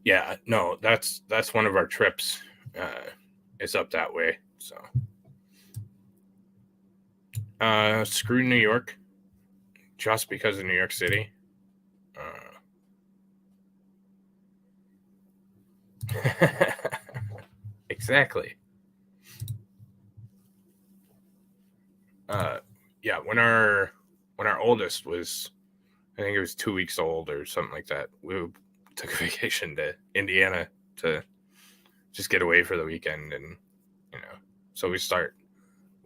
Yeah, no, that's one of our trips. Is up that way. So, screw New York, just because of New York City. Exactly. Yeah, when our oldest was, I think it was 2 weeks old or something like that, we took a vacation to Indiana to just get away for the weekend, and so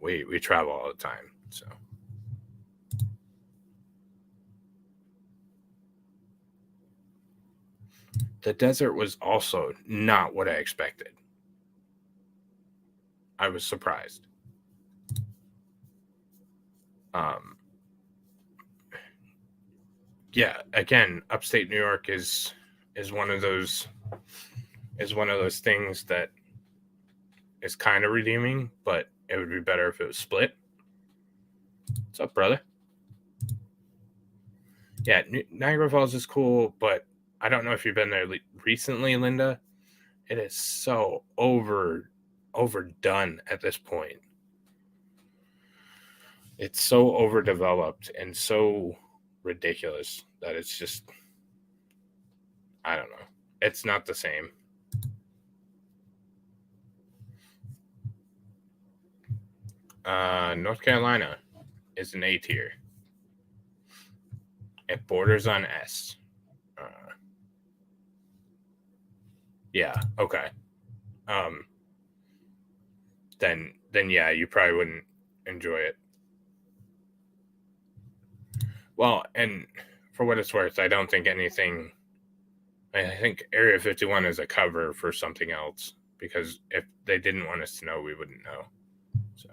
we travel all the time. So the desert was also not what I expected. I was surprised. Yeah, again, upstate New York is one of those things that is kind of redeeming, but it would be better if it was split. What's up, brother? Yeah, Niagara Falls is cool, but I don't know if you've been there recently, Linda. It is so overdone at this point. It's so overdeveloped and so ridiculous that it's just, I don't know. It's not the same. North Carolina is an A tier. It borders on S. Yeah. Okay. Then yeah, you probably wouldn't enjoy it. Well, and for what it's worth, I don't think anything. I think Area 51 is a cover for something else, because if they didn't want us to know, we wouldn't know. So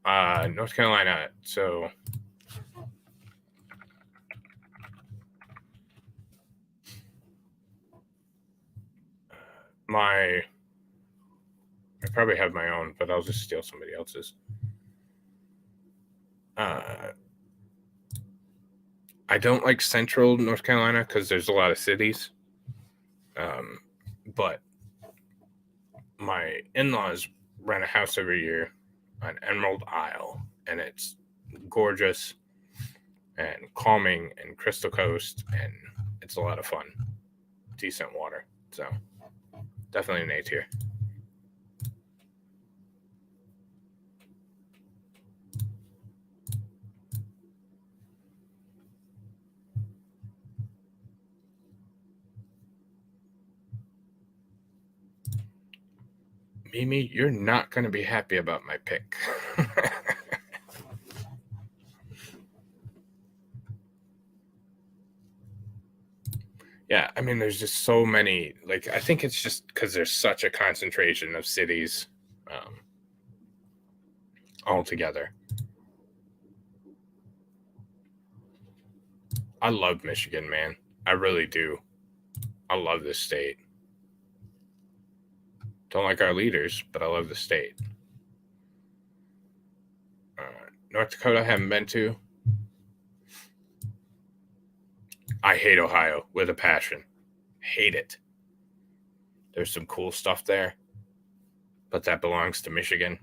North Carolina. So I probably have my own, but I'll just steal somebody else's. I don't like central North Carolina because there's a lot of cities. But my in-laws rent a house every year on Emerald Isle, and it's gorgeous and calming and Crystal Coast, and it's a lot of fun. Decent water. So definitely an A tier. Mimi, you're not going to be happy about my pick. Yeah, I mean, there's just so many. Like, I think it's just because there's such a concentration of cities all together. I love Michigan, man. I really do. I love this state. Don't like our leaders, but I love the state. North Dakota, I haven't been to. I hate Ohio with a passion. Hate it. There's some cool stuff there, but that belongs to Michigan.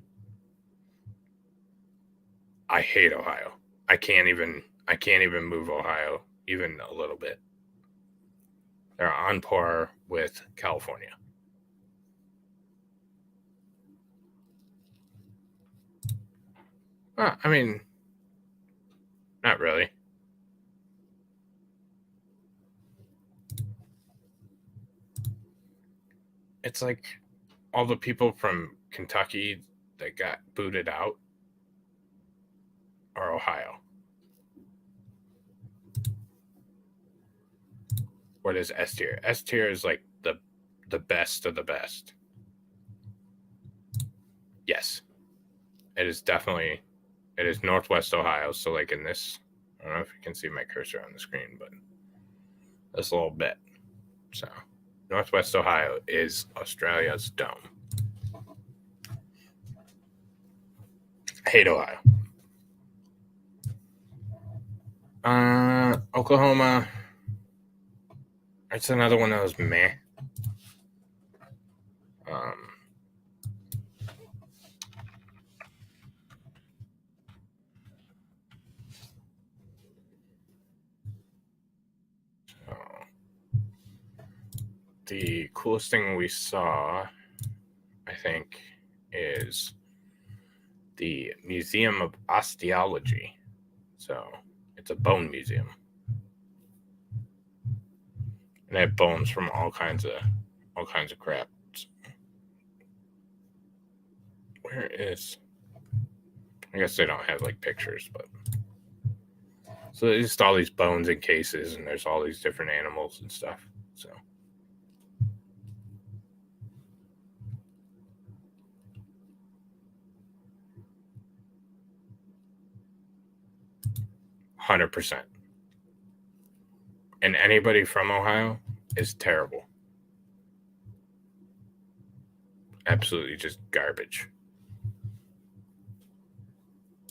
I hate Ohio. I can't even move Ohio even a little bit. They're on par with California. I mean, not really. It's like all the people from Kentucky that got booted out are Ohio. What is S tier? S tier is like the best of the best. Yes, it is definitely. It is Northwest Ohio. So like in this, I don't know if you can see my cursor on the screen, but this little bit. So Northwest Ohio is Australia's dome. I hate Ohio. Oklahoma. It's another one of those meh. So the coolest thing we saw, I think, is the Museum of Osteology. So it's a bone museum. And they have bones from all kinds of crap. Where is? I guess they don't have like pictures, but so there's just all these bones in cases, and there's all these different animals and stuff. So 100%. And anybody from Ohio is terrible. Absolutely just garbage.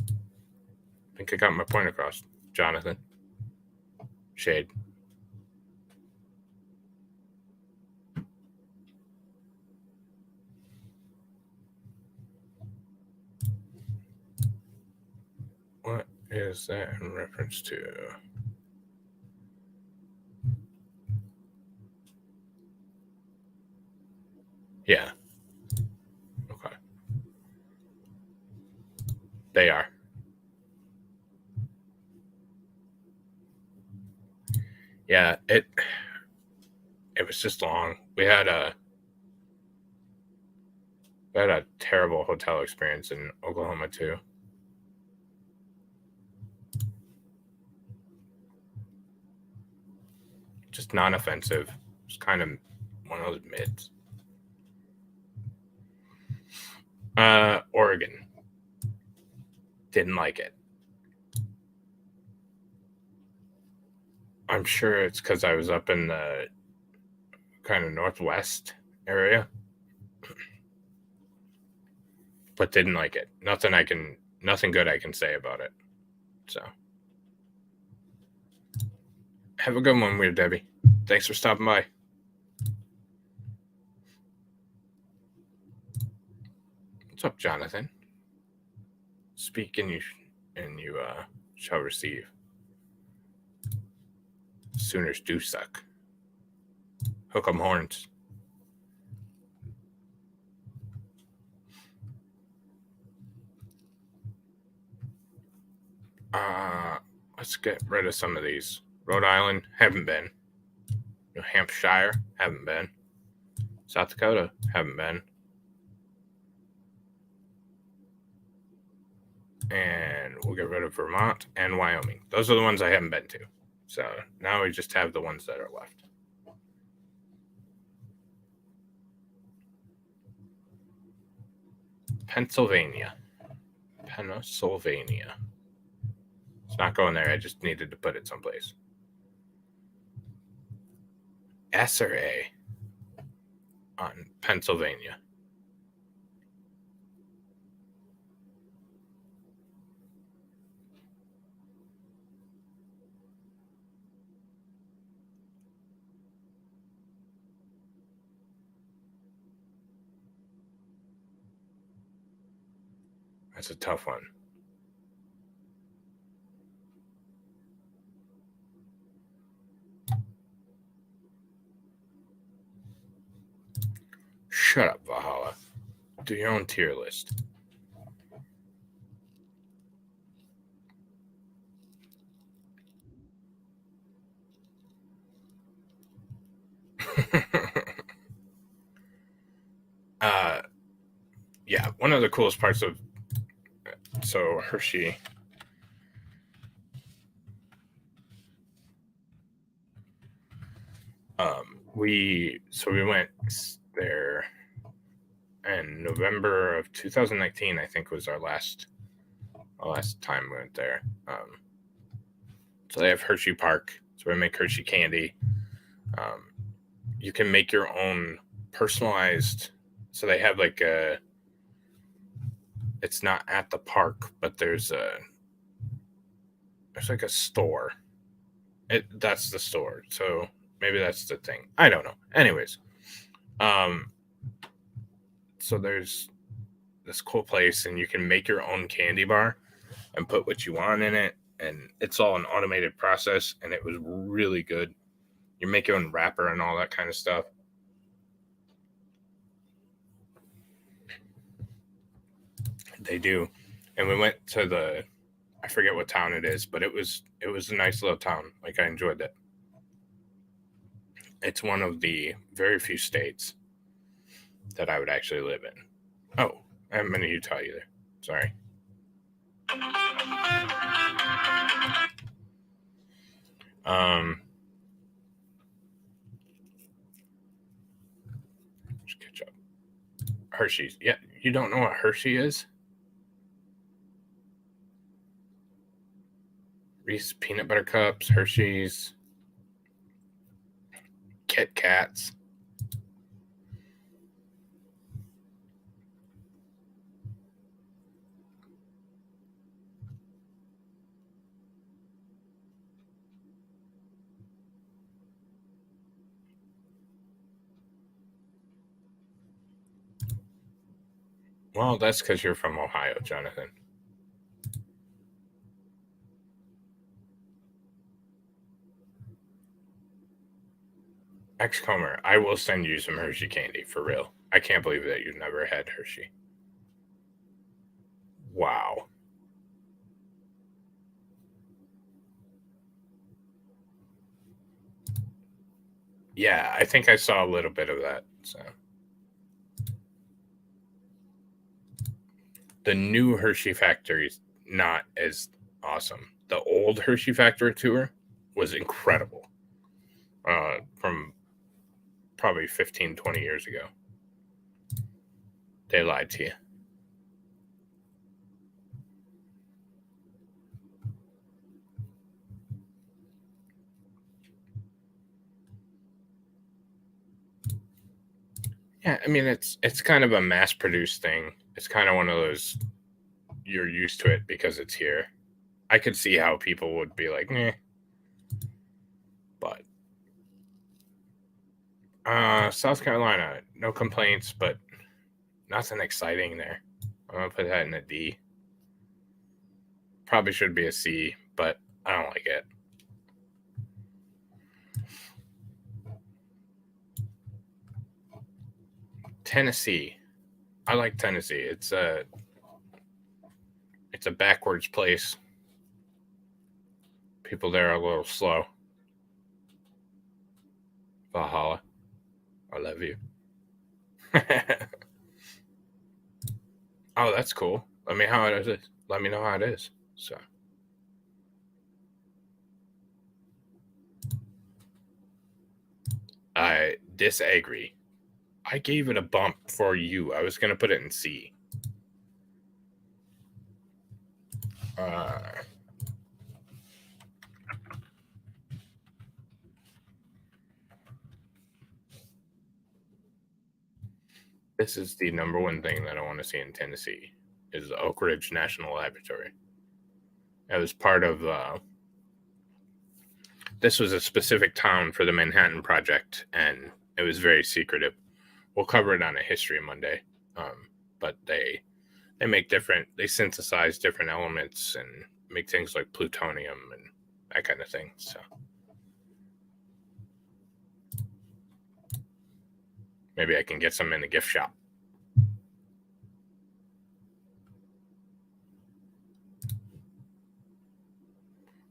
I think I got my point across, Jonathan. Shade. What is that in reference to? Yeah. Okay. They are. Yeah, it was just long. We had a terrible hotel experience in Oklahoma too. Just non-offensive. Just kind of one of those mids. Oregon. Didn't like it. I'm sure it's because I was up in the kind of northwest area, but didn't like it. Nothing good I can say about it. So, have a good one, Weird Debbie. Thanks for stopping by. What's up, Jonathan? Speak and you shall receive. Sooners do suck. Hook 'em horns. Let's get rid of some of these. Rhode Island, haven't been. New Hampshire, haven't been. South Dakota, haven't been. And we'll get rid of Vermont and Wyoming. Those are the ones I haven't been to. So now we just have the ones that are left. Pennsylvania. It's not going there. I just needed to put it someplace. S or A on Pennsylvania. That's a tough one. Shut up, Valhalla. Do your own tier list. Yeah, one of the coolest parts of Hershey. We went there in November of 2019. I think was our last time we went there. So they have Hershey Park. So we make Hershey candy. You can make your own personalized. So they have like a. It's not at the park, but there's like a store. That's the store. So maybe that's the thing. I don't know. Anyways, so there's this cool place, and you can make your own candy bar and put what you want in it, and it's all an automated process, and it was really good. You make your own wrapper and all that kind of stuff. They do. And we went to I forget what town it is, but it was a nice little town. Like, I enjoyed it. It's one of the very few states that I would actually live in. Oh, I haven't been to Utah either. Sorry. Just catch up. Hershey's. Yeah, you don't know what Hershey is? Reese's Peanut Butter Cups, Hershey's, Kit Kats. Well, that's because you're from Ohio, Jonathan. X-Comer, I will send you some Hershey candy, for real. I can't believe that you've never had Hershey. Wow. Yeah, I think I saw a little bit of that. So the new Hershey factory is not as awesome. The old Hershey factory tour was incredible. From probably 15, 20 years ago. They lied to you. Yeah, I mean it's kind of a mass produced thing. It's kind of one of those you're used to it because it's here. I could see how people would be like, "Meh," but South Carolina, no complaints, but nothing exciting there. I'm gonna put that in a D. Probably should be a C, but I don't like it. Tennessee. I like Tennessee. It's a backwards place. People there are a little slow. Valhalla. I love you. Oh, that's cool. Let me know how it is. Let me know how it is. So I disagree. I gave it a bump for you. I was gonna put it in C. Uh, this is the number one thing that I want to see in Tennessee is the Oak Ridge National Laboratory. It was part of. This was a specific town for the Manhattan Project, and it was very secretive. We'll cover it on a History Monday, but they they synthesize different elements and make things like plutonium and that kind of thing. So maybe I can get some in the gift shop.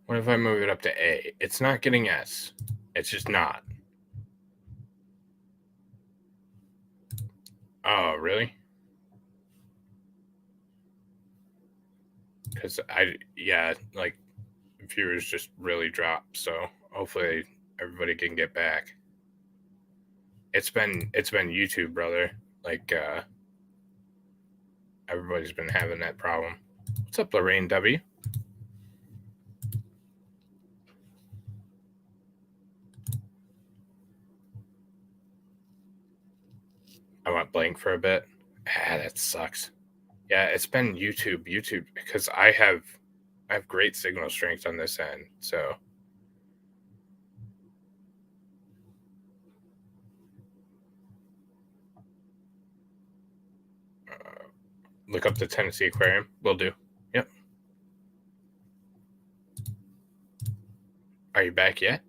What if I move it up to A? It's not getting S. It's just not. Oh, really? Because like viewers just really drop. So hopefully everybody can get back. It's been YouTube, brother. Like everybody's been having that problem. What's up, Lorraine W? I went blank for a bit. That sucks. Yeah, it's been YouTube because I have great signal strength on this end. So look up the Tennessee Aquarium. Will do. Yep. Are you back yet?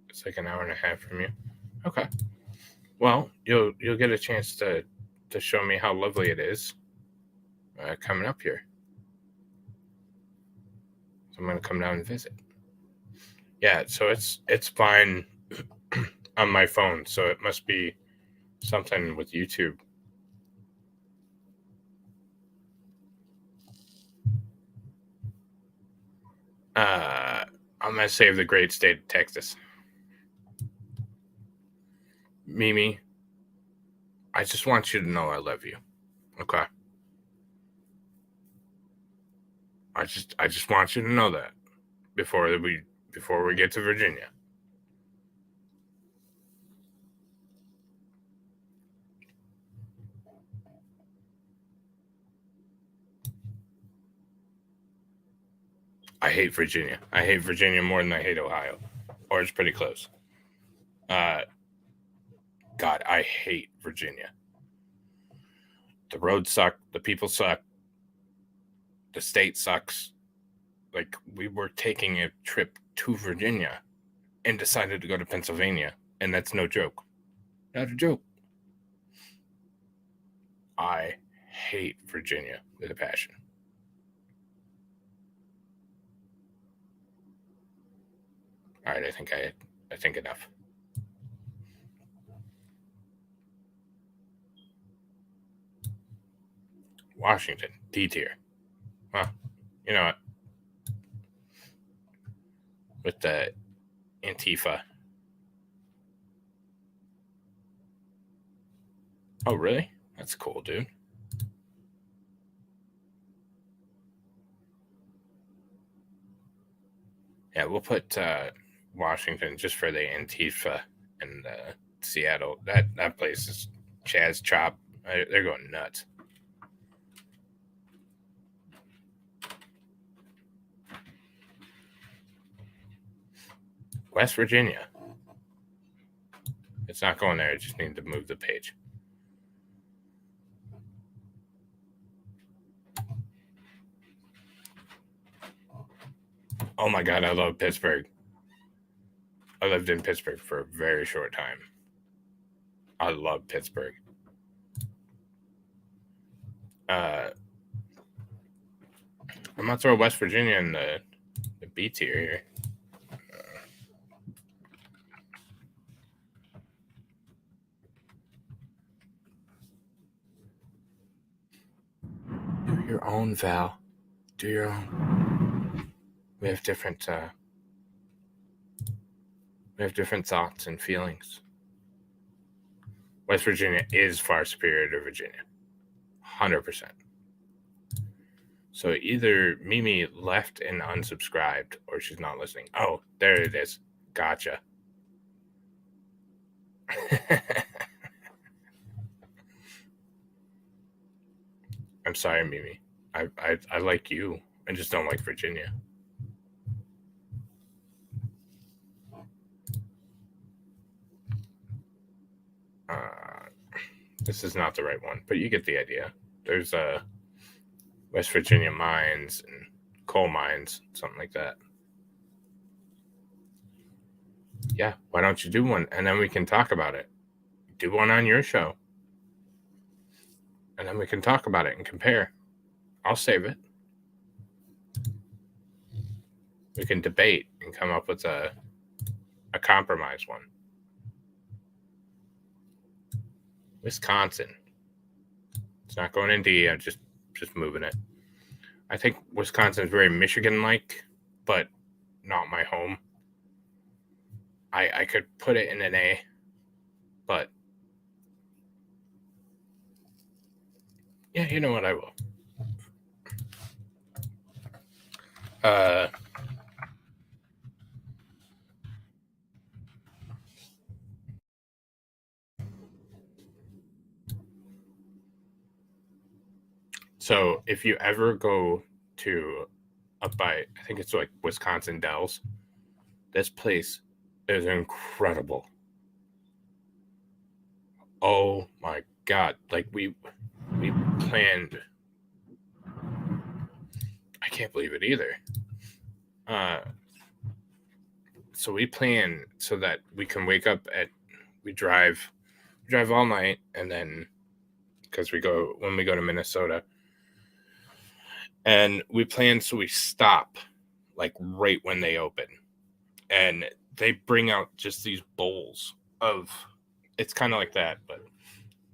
It's like an hour and a half from you. Okay. Well, you'll get a chance to show me how lovely it is coming up here. So I'm gonna come down and visit. Yeah, so it's fine on my phone, so it must be something with YouTube. I'm gonna save the great state of Texas. Mimi, I just want you to know I love you. Okay. I just want you to know that before we get to Virginia. I hate Virginia. I hate Virginia more than I hate Ohio, or it's pretty close. God, I hate Virginia. The roads suck. The people suck. The state sucks. Like, we were taking a trip to Virginia and decided to go to Pennsylvania, and that's no joke. Not a joke. I hate Virginia with a passion. All right, I think enough. Washington, D tier. Well, you know what? With the Antifa. Oh, really? That's cool, dude. Yeah, we'll put Washington just for the Antifa and Seattle. That place is Chaz Chop. They're going nuts. West Virginia. It's not going there. I just need to move the page. Oh my God, I love Pittsburgh. I lived in Pittsburgh for a very short time. I love Pittsburgh. I'm going to throw West Virginia in the B tier here. Do your own, Val. Do your own. We have different thoughts and feelings. West Virginia is far superior to Virginia. 100%. So either Mimi left and unsubscribed or she's not listening. Oh, there it is. Gotcha. I'm sorry, Mimi. I like you. I just don't like Virginia. This is not the right one, but you get the idea. There's West Virginia mines and coal mines, something like that. Yeah, why don't you do one? And then we can talk about it. Do one on your show. And then we can talk about it and compare. I'll save it. We can debate and come up with a compromise one. Wisconsin. It's not going in D. I'm just moving it. I think Wisconsin is very Michigan-like, but not my home. I could put it in an A, but yeah, you know what? I will. So if you ever go to up by, I think it's like Wisconsin Dells, this place is incredible. Oh my God. Like we planned, I can't believe it either. So we plan so that we can wake up we drive all night, and then because when we go to Minnesota, and we plan so we stop like right when they open, and they bring out just these bowls of, it's kind of like that, but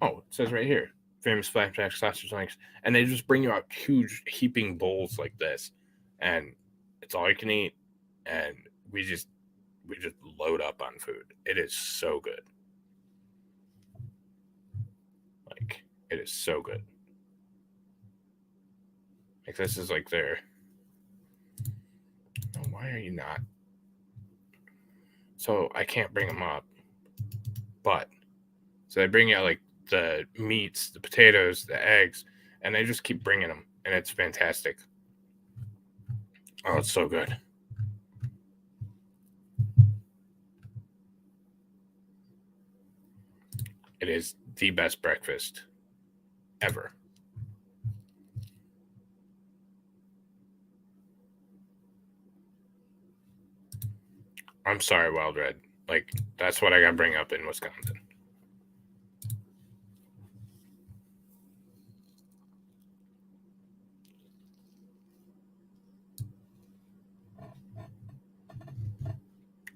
it says right here, famous flapjack sausage links, and they just bring you out huge heaping bowls like this, and it's all you can eat, and we just load up on food. It is so good. Like, it is so good. Like, this is like their, oh, why are you not? So I can't bring them up, but so they bring out like the meats, the potatoes, the eggs, and they just keep bringing them, and it's fantastic. Oh, it's so good. It is the best breakfast ever. I'm sorry, Wild Red. Like, that's what I got to bring up in Wisconsin.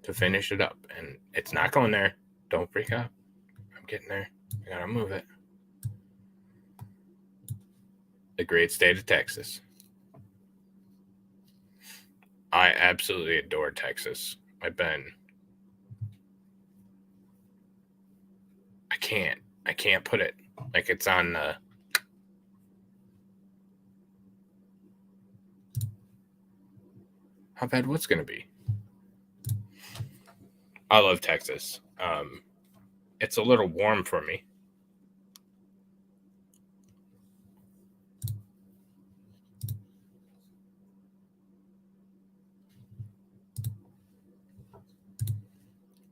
To finish it up, and it's not going there. Don't freak out. I'm getting there. I gotta move it. The great state of Texas. I absolutely adore Texas. I can't put it. Like it's on how bad what's going to be? I love Texas. It's a little warm for me.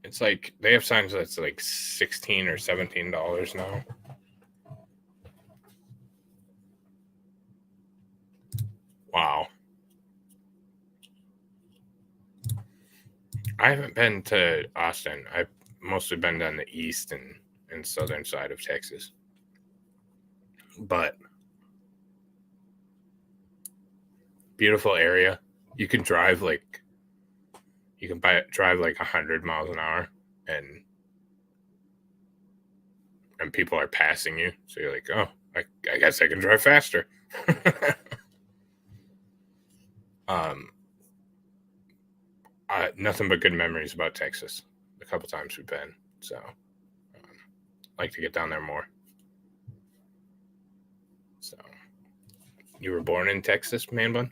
It's like they have signs that's like $16 or $17 now. Wow. I haven't been to Austin. I've mostly been down the east and southern side of Texas. But beautiful area. You can drive like 100 miles an hour and people are passing you. So you're like, oh, I guess I can drive faster. Nothing but good memories about Texas. A couple times we've been, so like to get down there more. So, you were born in Texas, man bun?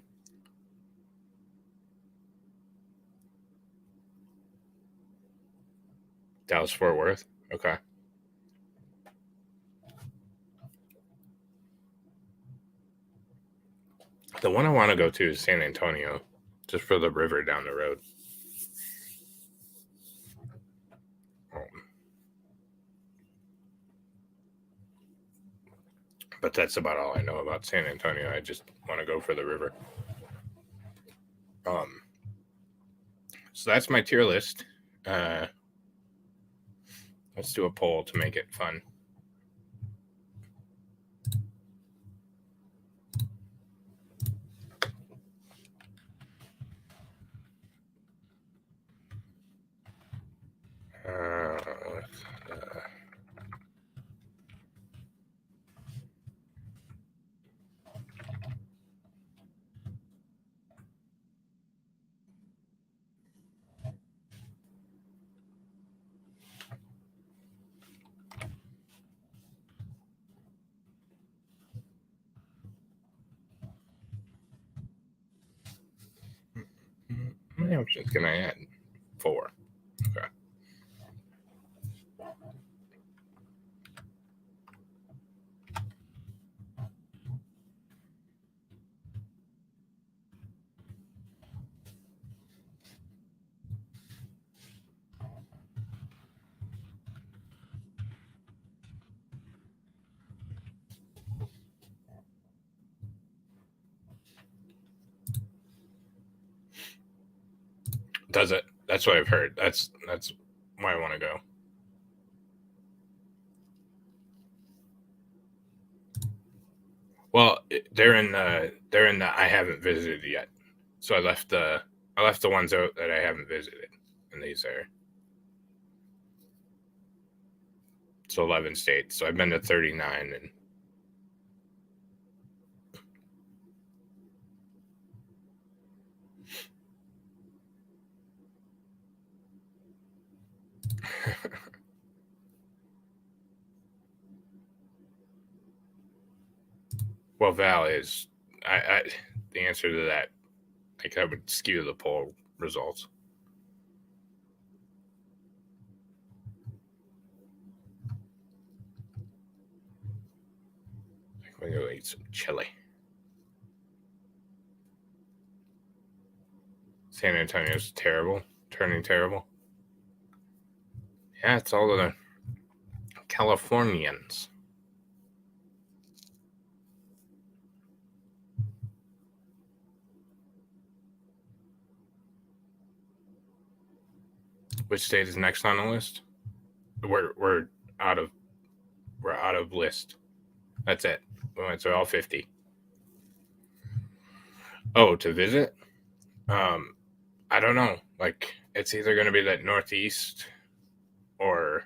Dallas Fort Worth. Okay. The one I want to go to is San Antonio, just for the river down the road. But that's about all I know about San Antonio. I just want to go for the river. So that's my tier list. Let's do a poll to make it fun. How many options can I add? 4. Okay. Does it? That's what I've heard. That's why I want to go. Well, they're in the I haven't visited yet. So I left the ones out that I haven't visited, and these are so 11 states. So I've been to 39 and well, Val is I the answer to that. Like that would skew the poll results. I'm gonna go eat some chili. San Antonio's terrible, turning terrible. Yeah, it's all of the Californians. Which state is next on the list? We're out of list. That's it. We went to all 50. Oh, to visit? I don't know. Like it's either going to be that Northeast or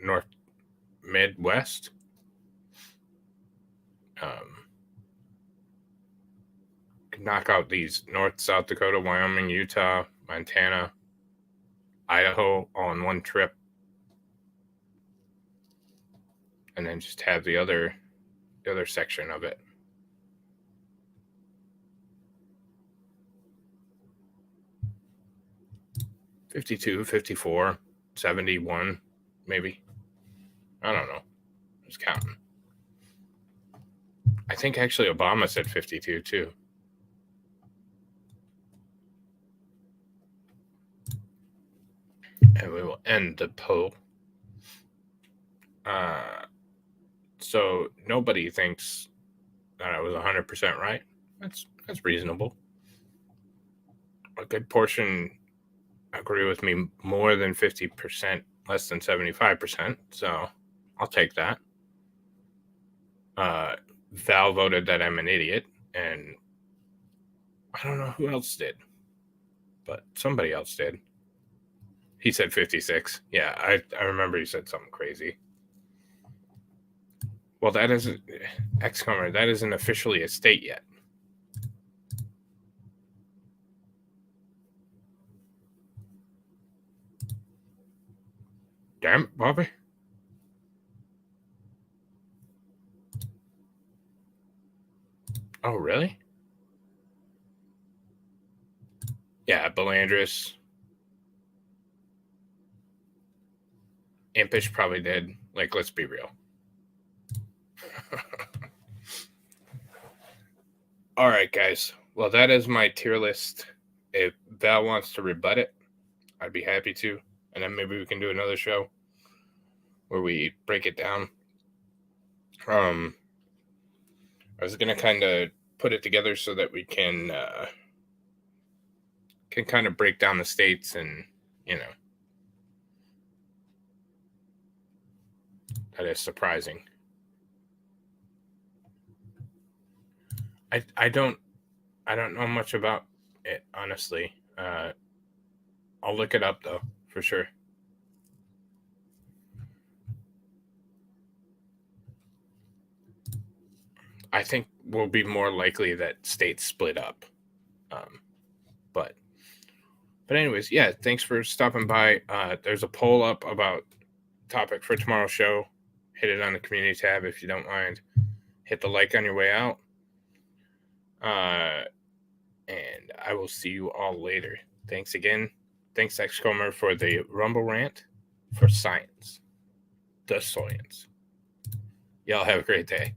North Midwest. Knock out these North, South Dakota, Wyoming, Utah, Montana, Idaho all in one trip. and then just have the other section of it. $52, $54, $71, maybe. I don't know. I was counting. I think actually Obama said 52 too. And we will end the poll. So nobody thinks that I was 100% right. That's reasonable. A good portion agree with me more than 50%, less than 75%. So I'll take that. Val voted that I'm an idiot, and I don't know who else did, but somebody else did. He said 56. Yeah, I remember he said something crazy. Well, that isn't XCOMer. That isn't officially a state yet. Damn it, Bobby. Oh, really? Yeah, Belandris. Impish probably did. Like, let's be real. All right, guys. Well, that is my tier list. If Val wants to rebut it, I'd be happy to. And then maybe we can do another show where we break it down. I was going to kind of put it together so that we can kind of break down the states, and, you know, that is surprising. I don't know much about it, honestly. I'll look it up though, for sure. I think we'll be more likely that states split up. But anyways, yeah, thanks for stopping by. There's a poll up about topic for tomorrow's show. Hit it on the community tab if you don't mind. Hit the like on your way out. And I will see you all later. Thanks again. Thanks, XCOMer, for the Rumble rant for science. The science. Y'all have a great day.